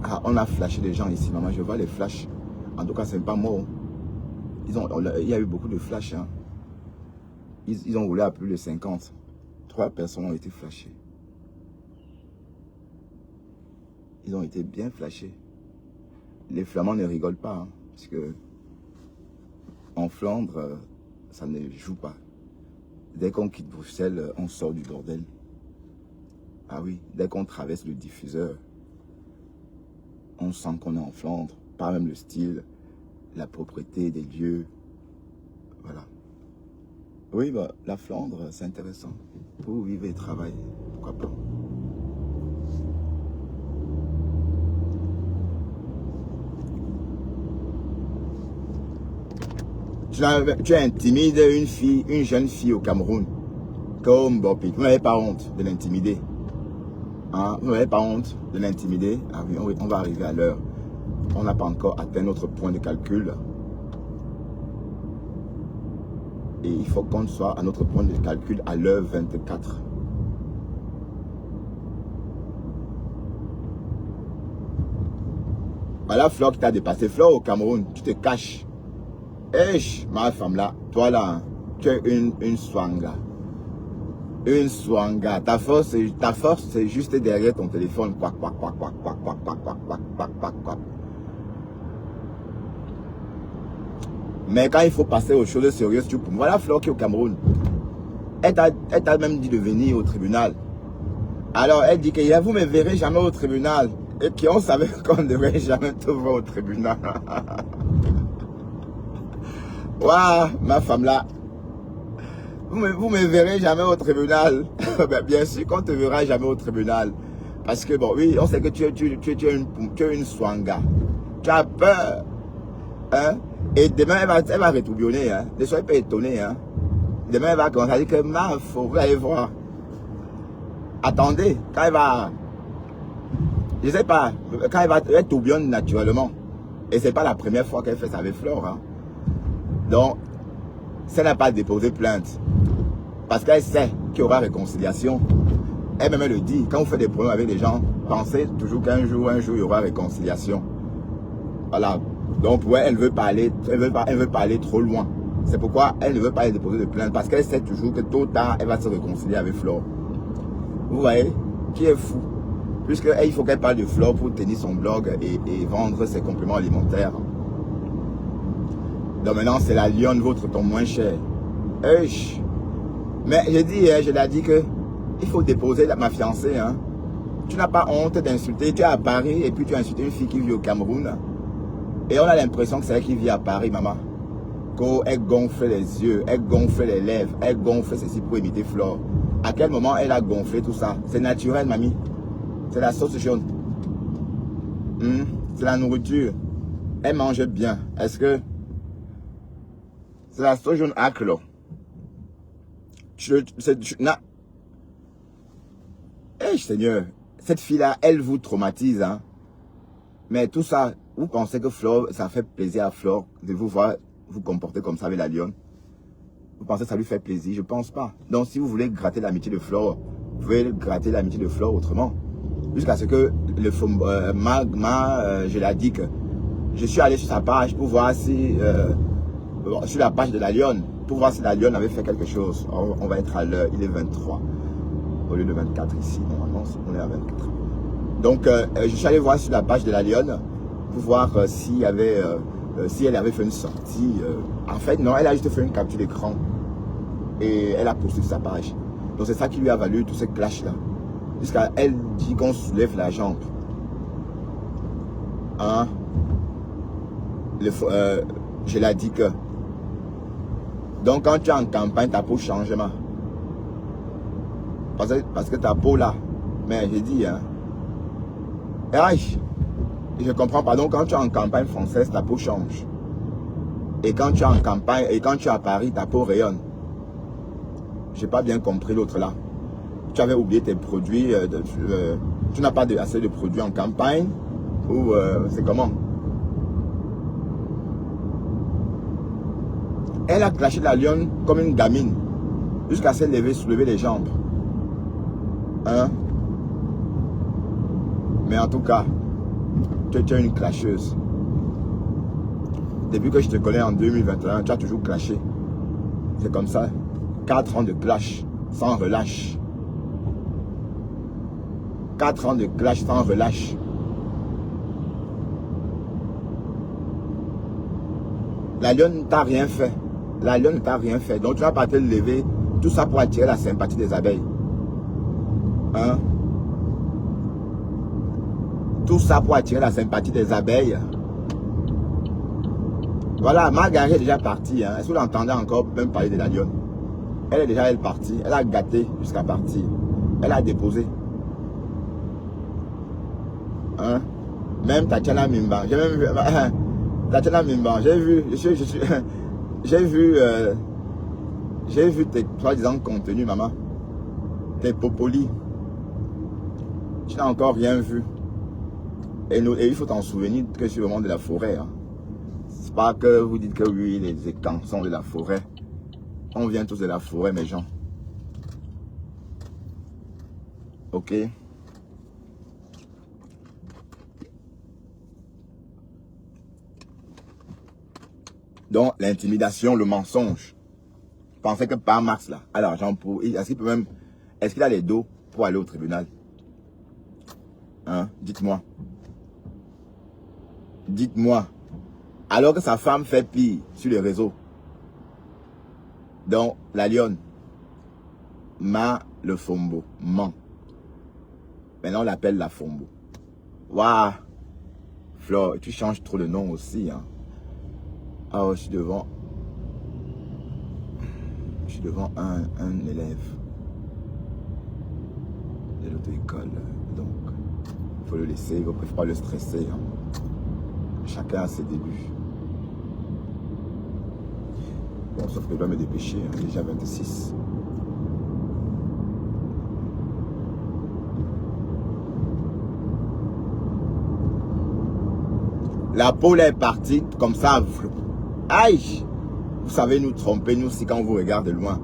Ah, on a flashé les gens ici, maman, je vois les flashs. En tout cas, c'est pas moi. Il y a eu beaucoup de flashs. Hein. Ils ont roulé à plus de 50. 3 personnes ont été flashées. Ils ont été bien flashés. Les Flamands ne rigolent pas, hein, parce que en Flandre, ça ne joue pas. Dès qu'on quitte Bruxelles, on sort du bordel. Ah oui, dès qu'on traverse le diffuseur, on sent qu'on est en Flandre. Pas même le style, la propreté des lieux. Voilà. Oui, bah, la Flandre, c'est intéressant. Pour vivre et travailler, pourquoi pas. Tu intimides une jeune fille au Cameroun, comme Bopi. Vous n'avez pas honte de l'intimider. Hein? Vous n'avez pas honte de l'intimider. Ah oui, on va arriver à l'heure. On n'a pas encore atteint notre point de calcul. Et il faut qu'on soit à notre point de calcul à l'heure 24. Voilà Flore qui t'a dépassé. Flore au Cameroun, tu te caches. Eh, ma femme là, toi là, tu es une swanga. Une swanga. Ta force, c'est juste derrière ton téléphone. Quack, quack, quack, quack, quack, quack, quack, quack, quack, quack, quack, quack. Mais quand il faut passer aux choses sérieuses, tu peux. Voilà Flore qui est au Cameroun. Elle t'a même dit de venir au tribunal. Alors elle dit que vous ne me verrez jamais au tribunal. Et qu'on savait qu'on ne devrait jamais te voir au tribunal. Waouh, ma femme là. Vous me verrez jamais au tribunal. Ben, bien sûr qu'on ne te verra jamais au tribunal. Parce que, bon, oui, on sait que tu es une swanga. Tu as peur. Hein? Et demain, elle va retourbillonner. Hein? Ne soyez pas étonnés. Hein? Demain, elle va commencer à dire que vous allez voir. Attendez, quand elle va... Je sais pas, quand elle tourbillonne naturellement. Et c'est pas la première fois qu'elle fait ça avec Flore. Hein? Donc, si elle n'a pas déposé plainte, parce qu'elle sait qu'il y aura réconciliation, elle-même le dit, quand vous faites des problèmes avec les gens, pensez toujours qu'un jour, il y aura réconciliation. Voilà. Donc, ouais, elle veut pas aller trop loin. C'est pourquoi elle ne veut pas déposer de plainte, parce qu'elle sait toujours que tôt ou tard, elle va se réconcilier avec Flore. Vous voyez, qui est fou? Puisque il faut qu'elle parle de Flore pour tenir son blog et vendre ses compléments alimentaires. Donc maintenant, c'est la lionne, votre ton moins cher. Mais j'ai dit, je l'ai dit que il faut déposer ma fiancée. Hein. Tu n'as pas honte d'insulter. Tu es à Paris et puis tu as insulté une fille qui vit au Cameroun. Et on a l'impression que c'est elle qui vit à Paris, maman. Elle gonfle les yeux, elle gonfle les lèvres, elle gonfle ceci pour imiter Flore. À quel moment elle a gonflé tout ça? C'est naturel, mamie. C'est la sauce jaune. C'est la nourriture. Elle mange bien. Est-ce que... C'est la sauce jaune acre, là. Seigneur, cette fille-là, elle vous traumatise. Hein? Mais tout ça, vous pensez que Flore, ça fait plaisir à Flore de vous voir vous comporter comme ça avec la lionne? Vous pensez que ça lui fait plaisir? Je pense pas. Donc, si vous voulez gratter l'amitié de Flore, vous pouvez gratter l'amitié de Flore autrement. Jusqu'à ce que le je l'ai dit que je suis allé sur sa page pour voir si, sur la page de la lionne, pour voir si la lionne avait fait quelque chose. On va être à l'heure, il est 23, au lieu de 24 ici, normalement on est à 24. Donc je suis allé voir sur la page de la lionne pour voir si elle avait fait une sortie. En fait non, elle a juste fait une capture d'écran et elle a posté sur sa page. Donc c'est ça qui lui a valu tous ces clashs là. Jusqu'à elle dit qu'on soulève la jambe. Hein? Je l'ai dit que. Donc quand tu es en campagne, ta peau change, ma. Parce que ta peau là. Mais j'ai dit, hein. Je comprends pas. Donc quand tu es en campagne française, ta peau change. Et quand tu es en campagne, et quand tu es à Paris, ta peau rayonne. J'ai pas bien compris l'autre là. Tu avais oublié tes produits, tu n'as pas assez de produits en campagne, ou c'est comment? Elle a clashé la lionne comme une gamine, jusqu'à se lever, soulever les jambes. Hein? Mais en tout cas, tu es une clasheuse. Depuis que je te connais en 2021, tu as toujours clashé. C'est comme ça. 4 ans de clash, sans relâche. 4 ans de clash sans relâche. La lionne ne t'a rien fait. La lionne ne t'a rien fait. Donc tu vas pas te lever. Tout ça pour attirer la sympathie des abeilles. Hein? Tout ça pour attirer la sympathie des abeilles. Voilà, Margaret est déjà partie. Hein. Est-ce que vous l'entendez encore même parler de la lionne? Elle est déjà partie. Elle a gâté jusqu'à partir. Elle a déposé. Hein? Même Tatiana Mimban, j'ai même vu Tatiana Mimban, j'ai vu tes soi-disant contenus, maman, tes popolis. Tu n'as encore rien vu. Et il faut t'en souvenir que c'est le monde de la forêt. Hein. C'est pas que vous dites que oui, les étangs sont de la forêt. On vient tous de la forêt, mes gens. Ok? Donc, l'intimidation, le mensonge. Pensez que par Max, là, a l'argent pour... Est-ce qu'il a les dos pour aller au tribunal? Hein? Dites-moi. Dites-moi. Alors que sa femme fait pire sur les réseaux. Donc, la lionne. Le Fombo. Ment. Maintenant, on l'appelle la Fombo. Waouh. Flore, tu changes trop de nom aussi, hein. Ah, je suis devant un élève. l'auto-école. Donc, il faut le laisser, il ne faut pas le stresser. Hein. Chacun a ses débuts. Bon, sauf que je dois me dépêcher, hein, déjà 26. La pôle est partie comme ça. Aïe! Vous savez nous tromper, nous, si quand on vous regarde de loin.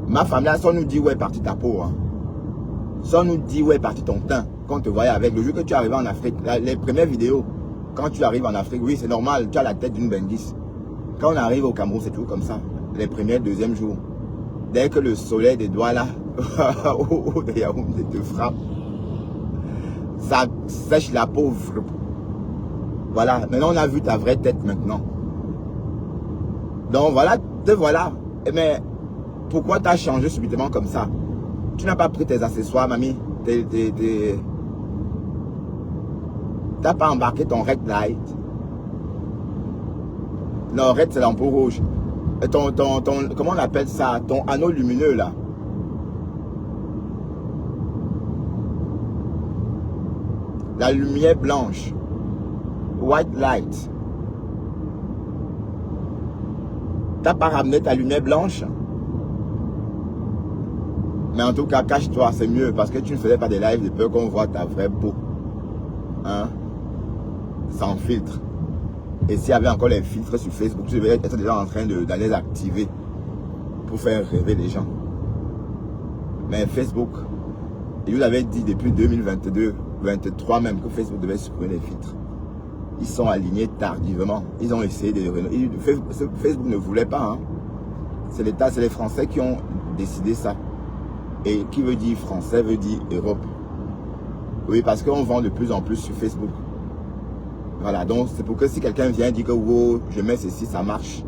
Ma femme là, ça nous dit où est partie ta peau. Hein. Ça nous dit où est parti ton teint. Quand on te voyait avec, le jour que tu es arrivé en Afrique, les premières vidéos, quand tu arrives en Afrique, oui, c'est normal, tu as la tête d'une bendis. Quand on arrive au Cameroun, c'est toujours comme ça. Les premiers, deuxième jours. Dès que le soleil des doigts là, de Yaoundé te frappe, ça sèche la peau. Voilà, maintenant on a vu ta vraie tête maintenant. Donc voilà, te voilà. Mais pourquoi tu as changé subitement comme ça? Tu n'as pas pris tes accessoires, mamie. T'as pas embarqué ton red light. Non, red c'est l'ampoule rouge. Comment on appelle ça? Ton anneau lumineux là. La lumière blanche. White light. T'as pas ramené ta lumière blanche? Mais en tout cas, cache-toi, c'est mieux parce que tu ne faisais pas des lives de peur qu'on voit ta vraie peau. Hein? Sans filtre. Et s'il y avait encore les filtres sur Facebook, tu devais être déjà en train d'aller les activer pour faire rêver les gens. Mais Facebook, je vous l'avais dit depuis 2022, 2023 même, que Facebook devait supprimer les filtres. Ils sont alignés tardivement. Ils ont essayé de rénover. Facebook ne voulait pas. Hein. C'est l'État, c'est les Français qui ont décidé ça. Et qui veut dire français veut dire Europe. Oui, parce qu'on vend de plus en plus sur Facebook. Voilà, donc c'est pour que si quelqu'un vient dire que wow, je mets ceci, ça marche.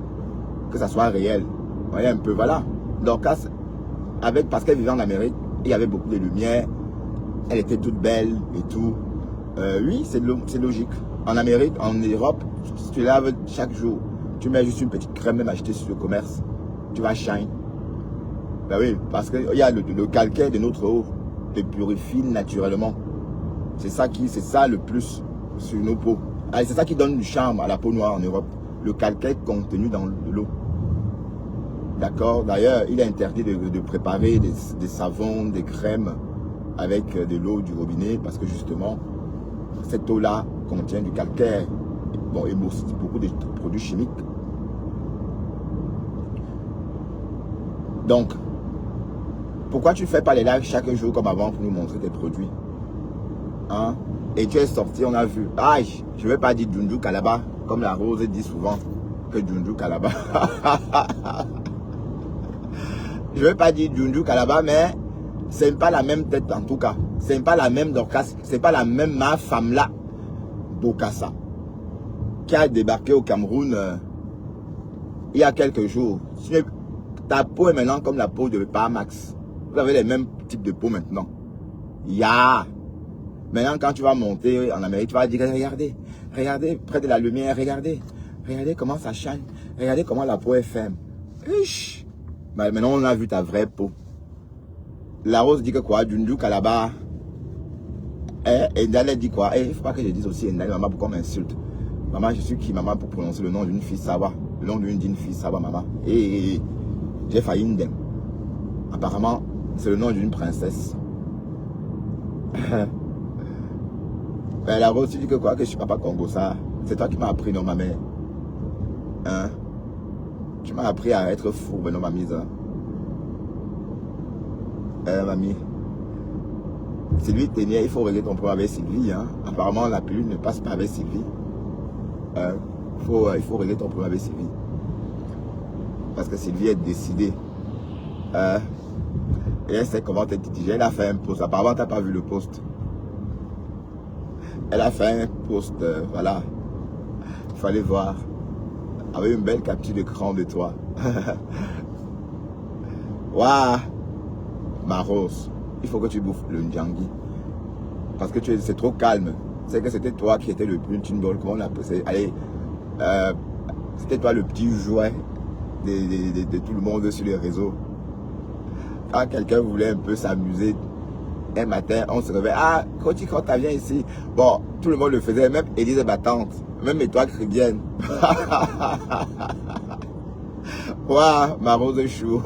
Que ça soit réel. Vous voyez un peu, voilà. Donc, parce qu'elle vivait en Amérique, il y avait beaucoup de lumière. Elle était toute belle et tout. Oui, c'est logique. En Amérique, en Europe, si tu laves chaque jour, tu mets juste une petite crème même achetée sur le commerce, tu vas shine. Ben oui, parce qu'il y a le calcaire de notre eau te purifie naturellement. C'est ça le plus sur nos peaux. C'est ça qui donne du charme à la peau noire en Europe. Le calcaire contenu dans l'eau. D'accord? D'ailleurs, il est interdit de préparer des savons, des crèmes avec de l'eau du robinet parce que justement, cette eau-là contient du calcaire. Bon, et aussi beaucoup de produits chimiques. Donc, pourquoi tu ne fais pas les lives chaque jour comme avant pour nous montrer tes produits? Hein? Et tu es sorti, on a vu. Aïe, je ne vais pas dire Djundju Kalaba, comme la Rose dit souvent que Djundju Kalaba. Je ne vais pas dire Djundju Kalaba, mais c'est pas la même tête en tout cas. C'est pas la même Dorcas, c'est pas la même ma femme là, Bokassa, qui a débarqué au Cameroun il y a quelques jours. Ta peau est maintenant comme la peau de Paramax. Vous avez les mêmes types de peau maintenant. Maintenant, quand tu vas monter en Amérique, tu vas dire, regardez près de la lumière, regardez comment ça shine, regardez comment la peau est ferme. Mais maintenant, on a vu ta vraie peau. La Rose dit que quoi? Djundju Kalaba. Endale dit quoi? Il ne faut pas que je dise aussi Endale, maman, pourquoi on m'insulte? Maman, je suis qui, maman, pour prononcer le nom d'une fille, ça va. Le nom d'une fille, ça va, maman. J'ai failli indem. Apparemment, c'est le nom d'une princesse. Mais la Rose, tu dis que quoi? Que je suis papa Congo, ça. C'est toi qui m'as appris, non, ma mère. Hein? Tu m'as appris à être fou, non, ma mise. Mamie. Sylvie Ténier, il faut régler ton problème avec Sylvie. Hein? Apparemment, la pilule ne passe pas avec Sylvie. Il faut régler ton problème avec Sylvie. Parce que Sylvie est décidée. Et elle sait comment t'es dirigée. Elle a fait un post. Apparemment, tu n'as pas vu le post. Elle a fait un post. Voilà. Il fallait voir. Avec une belle capture d'écran de toi. Waouh! Ma Rose, il faut que tu bouffes le Ndjangi. Parce que c'est trop calme. C'est que c'était toi qui étais le plus tindol, comment on appelle ça? Allez, c'était toi le petit jouet de tout le monde sur les réseaux. Quand quelqu'un voulait un peu s'amuser, Un matin, on se réveille. Ah, quand tu viens ici. Bon, tout le monde le faisait. Même Élise, ma tante. Même Étoile Chrétienne. Waouh, ma rose chou.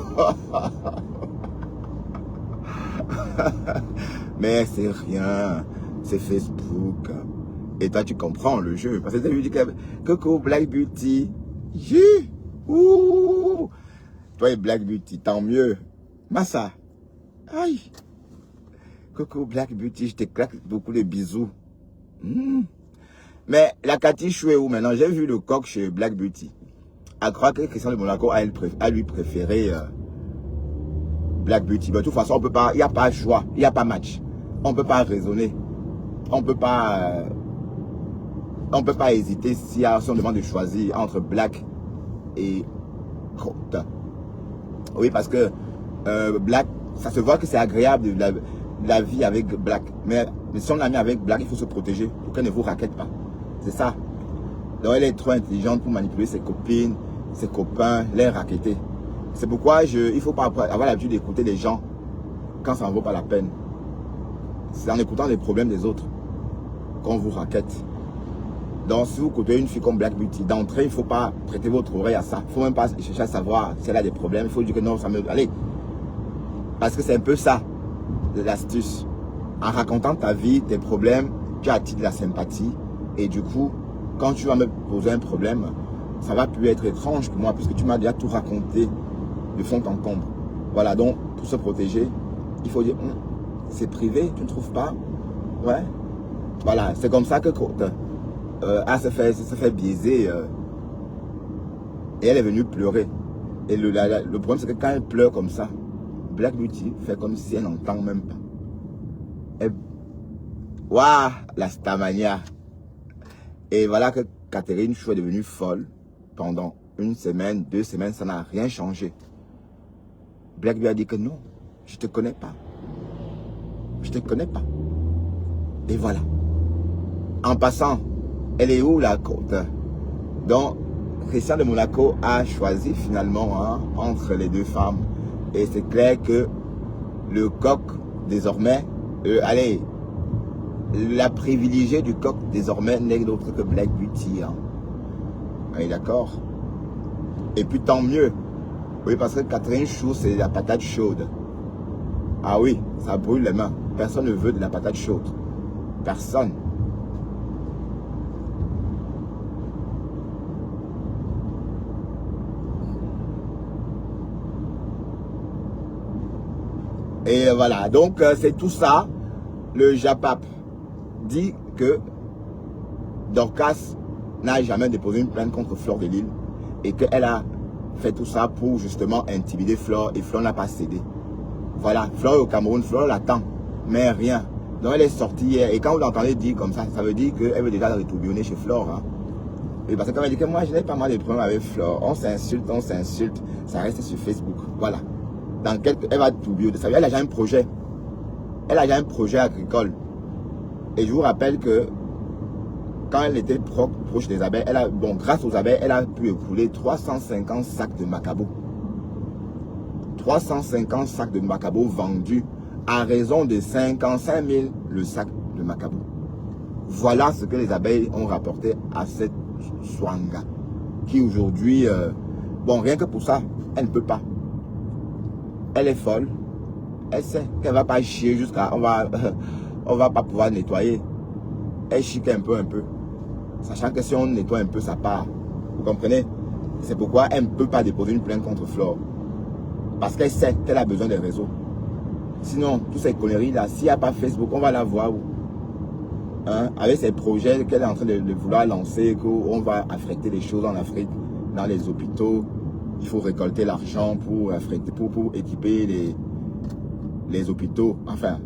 Mais c'est rien. C'est Facebook. Et toi, tu comprends le jeu. Parce que tu as vu que Coco Black Beauty. Ouh. Toi et Black Beauty, tant mieux. Massa. Aïe. Coco Black Beauty, je te claque beaucoup de bisous. Mais la Cathy Chou est où maintenant? J'ai vu le coq chez Black Beauty. À croire que Christian de Monaco a lui préféré Black Beauty. Mais de toute façon, on peut pas, il n'y a pas choix, il n'y a pas match. On ne peut pas raisonner. On ne peut pas hésiter si on demande de choisir entre Black et Coq. Oui, parce que Black, ça se voit que c'est agréable la vie avec Black. Mais si on l'a mis avec Black, il faut se protéger pour qu'elle ne vous raquette pas. C'est ça. Donc elle est trop intelligente pour manipuler ses copines, ses copains, les raqueter. C'est pourquoi il ne faut pas avoir l'habitude d'écouter les gens quand ça ne vaut pas la peine. C'est en écoutant les problèmes des autres qu'on vous raquette. Donc si vous côtoyez une fille comme Black Beauty, d'entrée, il ne faut pas prêter votre oreille à ça. Il ne faut même pas chercher à savoir si elle a des problèmes. Il faut dire que non, ça me... Allez. Parce que c'est un peu ça, l'astuce. En racontant ta vie, tes problèmes, tu attires de la sympathie. Et du coup, quand tu vas me poser un problème, ça va plus être étrange pour moi, puisque tu m'as déjà tout raconté de fond en comble. Voilà, donc, pour se protéger, il faut dire, c'est privé, tu ne trouves pas? Ouais. Voilà, c'est comme ça que se fait biaiser. Et elle est venue pleurer. Et le problème, c'est que quand elle pleure comme ça, Black Beauty fait comme si elle n'entend même pas. Waouh, la Stamania. Et voilà que Catherine Chou est devenue folle pendant 1 semaine, 2 semaines, ça n'a rien changé. Black lui a dit que non, je te connais pas. Je te connais pas. Et voilà. En passant, elle est où la côte? Donc, Christian de Monaco a choisi finalement entre les deux femmes. Et c'est clair que le coq, désormais, allez, la privilégiée du coq, désormais, n'est d'autre que Black Beauty. Oui, d'accord. Et puis tant mieux. Oui, parce que Catherine Chou, c'est la patate chaude. Ah oui, ça brûle les mains. Personne ne veut de la patate chaude. Personne. Et voilà, donc c'est tout ça. Le Japap dit que Dorcas n'a jamais déposé une plainte contre Fleur de Lille et qu'elle a fait tout ça pour justement intimider Fleur et Fleur n'a pas cédé. Voilà, Fleur est au Cameroun, Fleur l'attend, mais rien. Donc elle est sortie hier et quand vous l'entendez dire comme ça veut dire qu'elle veut déjà retourbillonner chez Fleur. Et parce qu'elle m'a dit que moi je n'ai pas mal de problèmes avec Fleur. On s'insulte, ça reste sur Facebook. Voilà. Elle va tourbillonner. Elle a déjà un projet. Elle a déjà un projet agricole. Et je vous rappelle que quand elle était proche des abeilles, grâce aux abeilles, elle a pu écouler 350 sacs de macabo. 350 sacs de macabo vendus à raison de 55 000 le sac de macabo. Voilà ce que les abeilles ont rapporté à cette Swanga. Qui aujourd'hui, rien que pour ça, elle ne peut pas. Elle est folle. Elle sait qu'elle ne va pas chier jusqu'à... On va pas pouvoir nettoyer. Elle chique un peu. Sachant que si on nettoie un peu, ça part. Vous comprenez? C'est pourquoi elle ne peut pas déposer une plainte contre Flore. Parce qu'elle sait qu'elle a besoin des réseaux. Sinon, toutes ces conneries-là, s'il n'y a pas Facebook, on va la voir où? Avec ces projets qu'elle est en train de vouloir lancer, qu'on va affréter les choses en Afrique, dans les hôpitaux. Il faut récolter l'argent pour équiper les hôpitaux. Enfin,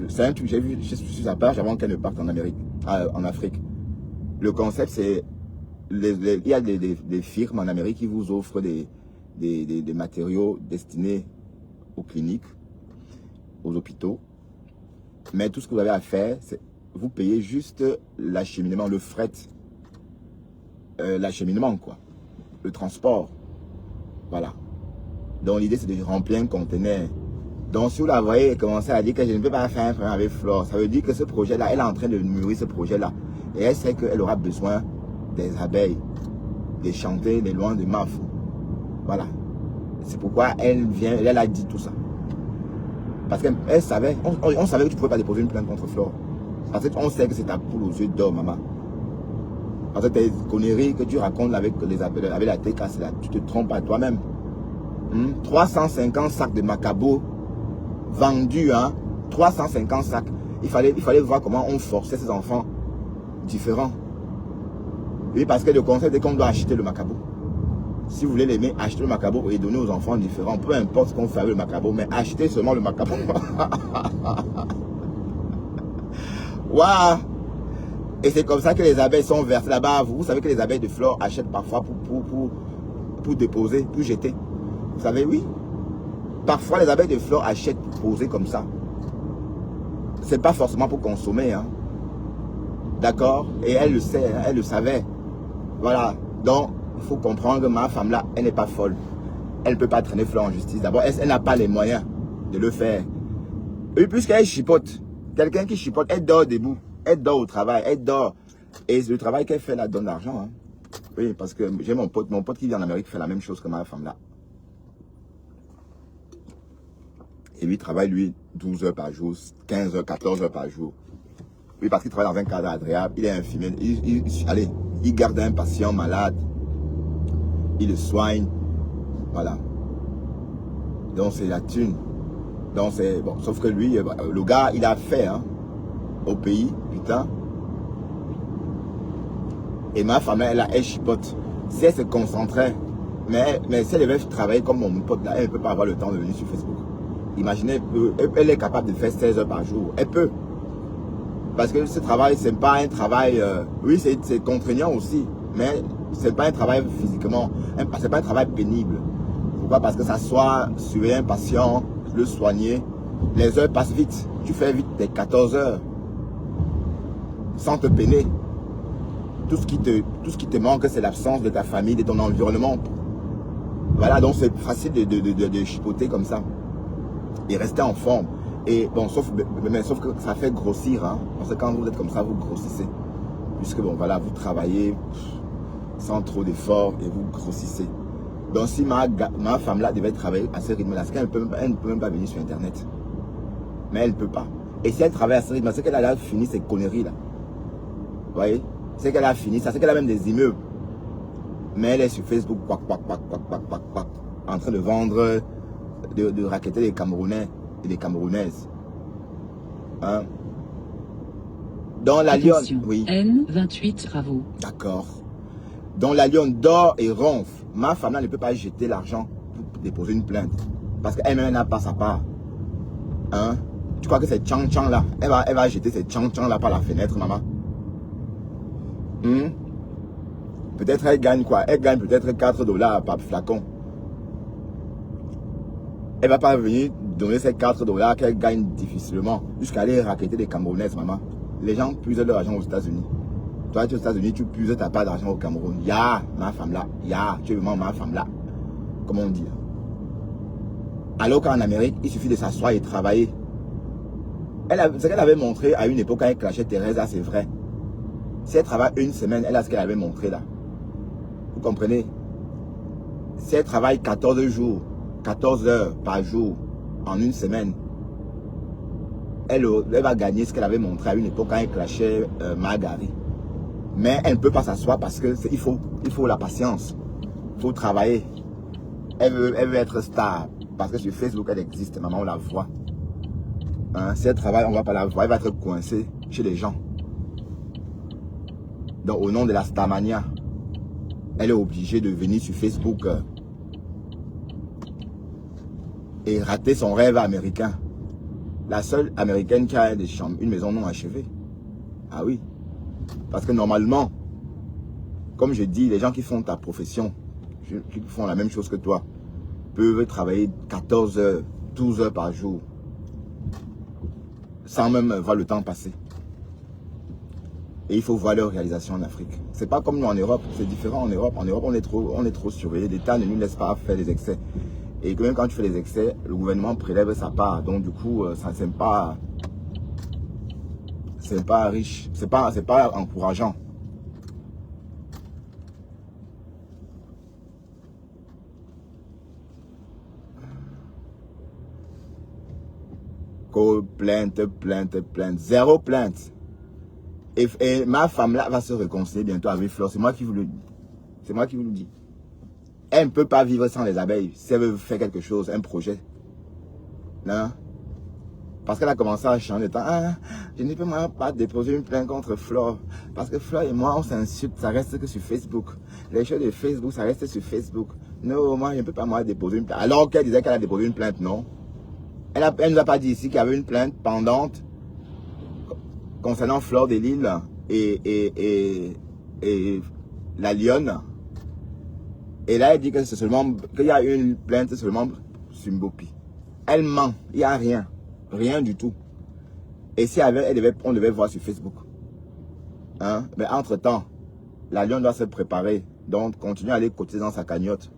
c'est un truc que j'ai vu sur sa page avant qu'elle ne parte en Afrique. Le concept, c'est il y a des firmes en Amérique qui vous offrent des matériaux destinés aux cliniques, aux hôpitaux. Mais tout ce que vous avez à faire, c'est vous payez juste l'acheminement, le fret, l'acheminement, quoi, le transport. Voilà. Donc l'idée, c'est de remplir un conteneur Donc, si vous la voyez commencer à dire que je ne peux pas faire un problème avec Flore, ça veut dire que ce projet-là, elle est en train de mûrir ce projet-là. Et elle sait qu'elle aura besoin des abeilles, des chanter, des loin de Mafou. Voilà. C'est pourquoi elle vient, elle a dit tout ça. Parce qu'elle savait, on savait que tu ne pouvais pas déposer une plainte contre Flore. Parce qu'on sait que c'est ta poule aux yeux d'or, maman. Parce que tes conneries que tu racontes avec la TK, tu te trompes à toi-même. 350 sacs de Macabo vendus, hein. 350 sacs. Il fallait voir comment on forçait ces enfants différents. Oui, parce que le conseil, c'est qu'on doit acheter le Macabo. Si vous voulez l'aimer, achetez le Macabo et donnez aux enfants différents. Peu importe ce qu'on fait avec le Macabo, mais achetez seulement le Macabo. Waouh! Et c'est comme ça que les abeilles sont versées là-bas. Vous savez que les abeilles de Flore achètent parfois pour déposer, pour jeter. Vous savez, oui. Parfois, les abeilles de Flore achètent pour poser comme ça. C'est pas forcément pour consommer, hein. D'accord? Et elle le sait, hein, elle le savait. Voilà. Donc, il faut comprendre que ma femme là, elle n'est pas folle. Elle ne peut pas traîner Flore en justice. D'abord, elle n'a pas les moyens de le faire. Et puisqu'elle chipote, quelqu'un qui chipote, elle dort debout. Elle dort au travail, elle dort. Et le travail qu'elle fait là donne l'argent. Hein. Oui, parce que j'ai mon pote qui vit en Amérique fait la même chose que ma femme là. Et lui travaille, lui, 12 heures par jour, 15 heures, 14 heures par jour. Oui, parce qu'il travaille dans un cadre agréable, il est infirmier. Allez, il garde un patient malade. Il le soigne. Voilà. Donc c'est la thune. Donc c'est bon, sauf que lui, le gars, il a fait hein, au pays, putain. Et ma femme, elle chipote. Si elle se concentrait, mais si elle devait travailler comme mon pote là, elle ne peut pas avoir le temps de venir sur Facebook. Imaginez, elle est capable de faire 16 heures par jour. Elle peut. Parce que ce travail, c'est pas un travail... oui, c'est contraignant aussi. Mais c'est pas un travail physiquement... C'est pas un travail pénible. Pourquoi? Parce que s'asseoir sur un patient, le soigner, les heures passent vite. Tu fais vite tes 14 heures. Sans te peiner. Tout ce qui te manque, c'est l'absence de ta famille, de ton environnement. Voilà, donc c'est facile de chipoter comme ça. Et rester en forme. Et bon, sauf que ça fait grossir, hein. Parce que quand vous êtes comme ça, vous grossissez. Puisque bon, voilà, vous travaillez sans trop d'efforts et vous grossissez. Donc si ma femme là devait travailler à ce rythme-là, parce qu'elle ne peut même pas venir sur Internet. Mais elle ne peut pas. Et si elle travaille à ce rythme, c'est qu'elle a fini ces conneries là. Vous voyez? C'est qu'elle a fini ça, c'est qu'elle a même des immeubles. Mais elle est sur Facebook, en train de vendre, de racketter les Camerounais et les Camerounaises. Hein? Dans la lionne, oui. N28 travaux. D'accord. Dans la lionne dort et ronfle. Ma femme là ne peut pas jeter l'argent pour déposer une plainte. Parce qu'elle-même n'a pas sa part. Hein? Tu crois que c'est Chang là, elle va jeter ces Chang là par la fenêtre, maman? Peut-être elle gagne quoi? Elle gagne peut-être 4 $ par flacon. Elle va pas venir donner ces 4 $ qu'elle gagne difficilement jusqu'à aller racketter des Camerounaises, maman. Les gens puisent leur argent aux États-Unis. Toi, tu es aux États-Unis, tu puises ta part d'argent au Cameroun. Ya, ma femme là. Ya, tu es vraiment ma femme là. Comment on dit? Alors qu'en Amérique, il suffit de s'asseoir et travailler. Ce qu'elle avait montré à une époque quand elle clashait Teresa, c'est vrai. Si elle travaille une semaine, elle a ce qu'elle avait montré là. Vous comprenez? Si elle travaille 14 jours, 14 heures par jour, en une semaine, elle va gagner ce qu'elle avait montré à une époque quand elle clashait Margari. Mais elle ne peut pas s'asseoir parce que il faut la patience. Il faut travailler. Elle veut être star. Parce que sur Facebook, elle existe. Maman, on la voit. Hein? Si elle travaille, on ne va pas la voir. Elle va être coincée chez les gens. Donc, au nom de la Starmania, elle est obligée de venir sur Facebook et rater son rêve américain. La seule américaine qui a une maison non achevée. Ah oui. Parce que normalement, comme je dis, les gens qui font ta profession, qui font la même chose que toi, peuvent travailler 14 heures, 12 heures par jour, sans même voir le temps passer. Et il faut voir leur réalisation en Afrique. C'est pas comme nous en Europe, c'est différent en Europe. En Europe, on est trop surveillé. L'État ne nous laisse pas faire des excès. Et que même quand tu fais des excès, le gouvernement prélève sa part. Donc du coup, ça c'est pas riche, c'est pas encourageant. Plainte, plainte, plainte, zéro plainte. Et ma femme là va se réconcilier bientôt avec Flore. C'est moi qui vous le dis. C'est moi qui vous le dis. Elle ne peut pas vivre sans les abeilles. Si elle veut faire quelque chose, un projet. Non. Parce qu'elle a commencé à changer de temps. Ah, je ne peux même pas déposer une plainte contre Flore. Parce que Flore et moi, on s'insulte. Ça reste que sur Facebook. Les choses de Facebook, ça reste sur Facebook. Non, moi, je ne peux pas moi déposer une plainte. Alors qu'elle disait qu'elle a déposé une plainte, non. Elle ne nous a pas dit ici qu'il y avait une plainte pendante concernant Flore de Lille et la Lionne. Et là, elle dit que c'est seulement qu'il y a une plainte seulement sur Mbopi. Elle ment, il n'y a rien. Rien du tout. Et si on devait voir sur Facebook. Hein? Mais entre-temps, la Lionne doit se préparer. Donc, continue à aller cotiser dans sa cagnotte.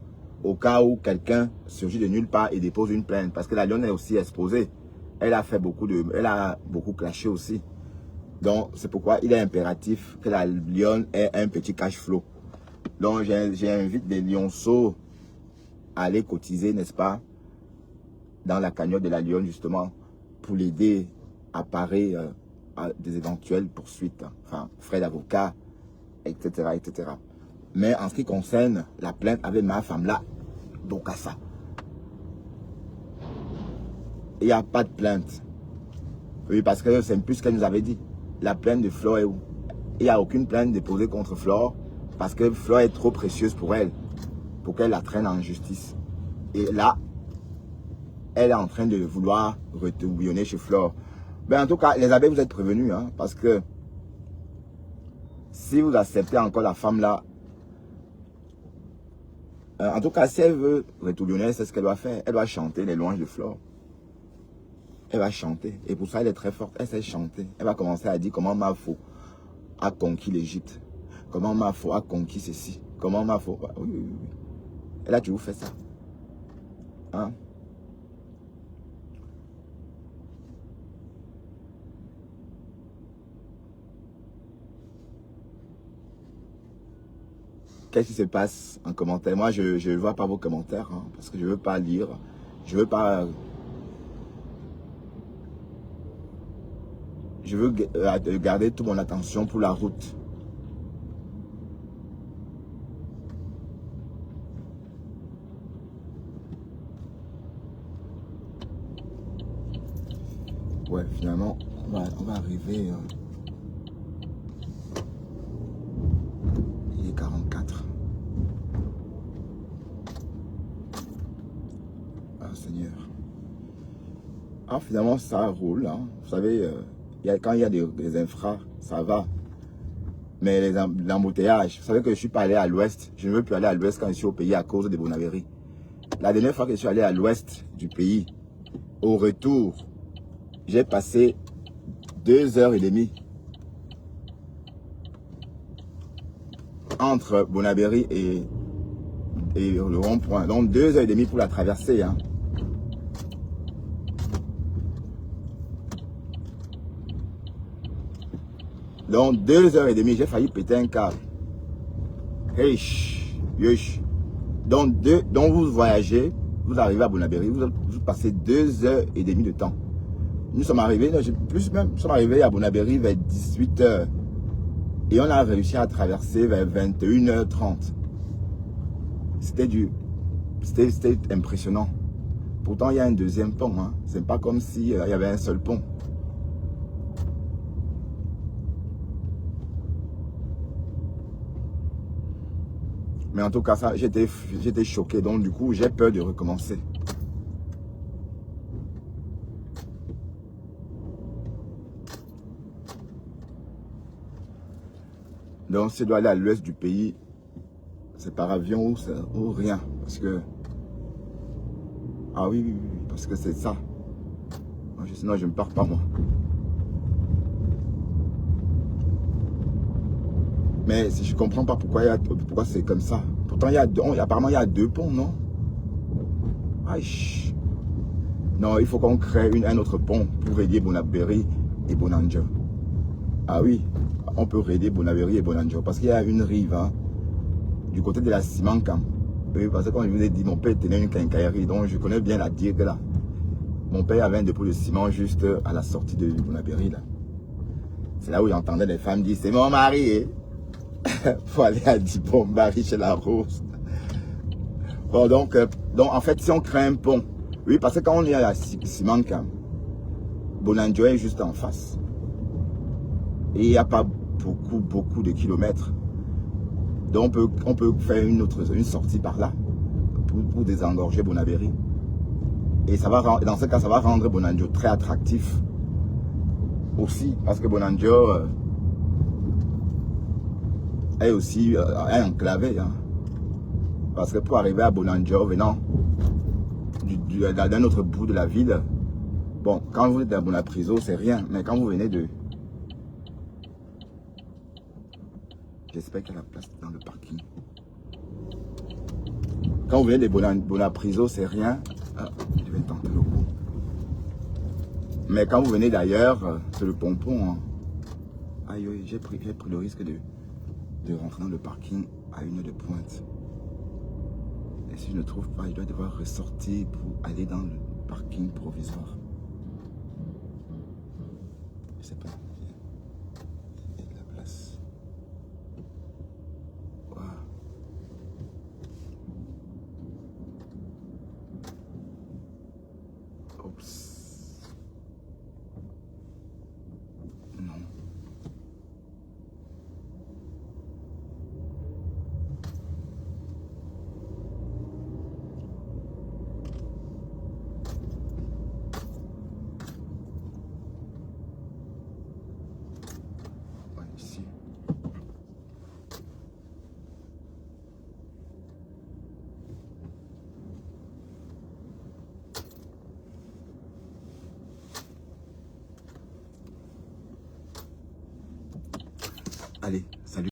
Au cas où quelqu'un surgit de nulle part et dépose une plainte. Parce que la Lionne est aussi exposée. Elle a beaucoup clashé aussi. Donc, c'est pourquoi il est impératif que la Lionne ait un petit cash flow. Donc, j'invite des lionceaux à aller cotiser, n'est-ce pas, dans la cagnotte de la Lionne, justement, pour l'aider à parer à des éventuelles poursuites, enfin, frais d'avocat, etc., etc. Mais en ce qui concerne la plainte avec ma femme là, donc à ça, il n'y a pas de plainte. Oui, parce que c'est plus ce qu'elle nous avait dit. La plainte de Flore est où? Il n'y a aucune plainte déposée contre Flore parce que Flore est trop précieuse pour elle, pour qu'elle la traîne en justice. Et là, elle est en train de vouloir retourbillonner chez Flore. Mais en tout cas, les abeilles, vous êtes prévenus, hein, parce que si vous acceptez encore la femme là, en tout cas, si elle veut retourbillonner, c'est ce qu'elle doit faire. Elle doit chanter les louanges de Flore. Elle va chanter. Et pour ça, elle est très forte. Elle sait chanter. Elle va commencer à dire comment Mafo a conquis l'Égypte. Comment Mafo a conquis ceci. Comment Mafo... Oui, oui, oui. Et là, tu vous fais ça. Hein? Qu'est-ce qui se passe en commentaire? Moi, je ne vois pas vos commentaires. Hein, parce que je ne veux pas lire. Je veux pas... Je veux garder toute mon attention pour la route. Ouais, finalement, on va arriver. Il est 44. Ah, Seigneur. Ah, finalement, ça roule. Hein. Vous savez... quand il y a des infras, ça va. Mais l'embouteillage, vous savez que je ne suis pas allé à l'ouest. Je ne veux plus aller à l'ouest quand je suis au pays à cause de Bonavéry. La dernière fois que je suis allé à l'ouest du pays, au retour, j'ai passé 2h30 entre Bonavéry et le rond-point. Donc 2h30 pour la traversée. Hein. Donc 2h30, j'ai failli péter un câble. Hey, yosh. Donc vous voyagez, vous arrivez à Bonavéry, vous passez 2h30 de temps. Nous sommes arrivés, plus même, nous sommes arrivés à Bonavéry vers 18h. Et on a réussi à traverser vers 21h30. C'était impressionnant. Pourtant, il y a un deuxième pont. Hein. C'est pas comme s'il y avait un seul pont. Mais en tout cas, ça, j'étais choqué. Donc, du coup, j'ai peur de recommencer. Donc, si je dois aller à l'ouest du pays, c'est par avion ou rien. Parce que... Ah oui, oui, oui, parce que c'est ça. Sinon, je ne pars pas, moi. Mais je ne comprends pas pourquoi c'est comme ça. Pourtant, apparemment, il y a deux ponts, non? Aïe. Non, il faut qu'on crée un autre pont pour relier Bonabéry et Bonanjo. Ah oui, on peut relier Bonabéry et Bonanjo parce qu'il y a une rive hein, du côté de la Simancam. Oui, parce que comme je vous ai dit, mon père tenait une quincaillerie, donc je connais bien la digue là. Mon père avait un dépôt de ciment juste à la sortie de Bonabéry là. C'est là où j'entendais les femmes dire, c'est mon mari. Faut aller à Dibombari chez la Rose. Bon, donc, en fait, si on crée un pont, oui, parce que quand on est à la Simancam, Bonanjo est juste en face. Et il n'y a pas beaucoup de kilomètres. Donc, on peut faire une sortie par là pour désengorger Bonabéry. Et ça va, dans ce cas, ça va rendre Bonanjo très attractif aussi, parce que Bonanjo est aussi enclavé. Hein. Parce que pour arriver à Bonanjo, venant d'un autre bout de la ville, bon, quand vous êtes à Bonapriso, c'est rien. Mais quand vous venez de... J'espère qu'il y a la place dans le parking. Quand vous venez de Bonapriso, c'est rien. Ah, je vais tenter le coup. Mais quand vous venez d'ailleurs, c'est le pompon. Hein. Aïe, aïe, j'ai pris le risque de rentrer dans le parking à 1h de pointe. Et si je ne trouve pas, je dois devoir ressortir pour aller dans le parking provisoire. Je sais pas. Il y a de la place. Wow. Oups. Non. Ouais, ici. Allez, salut.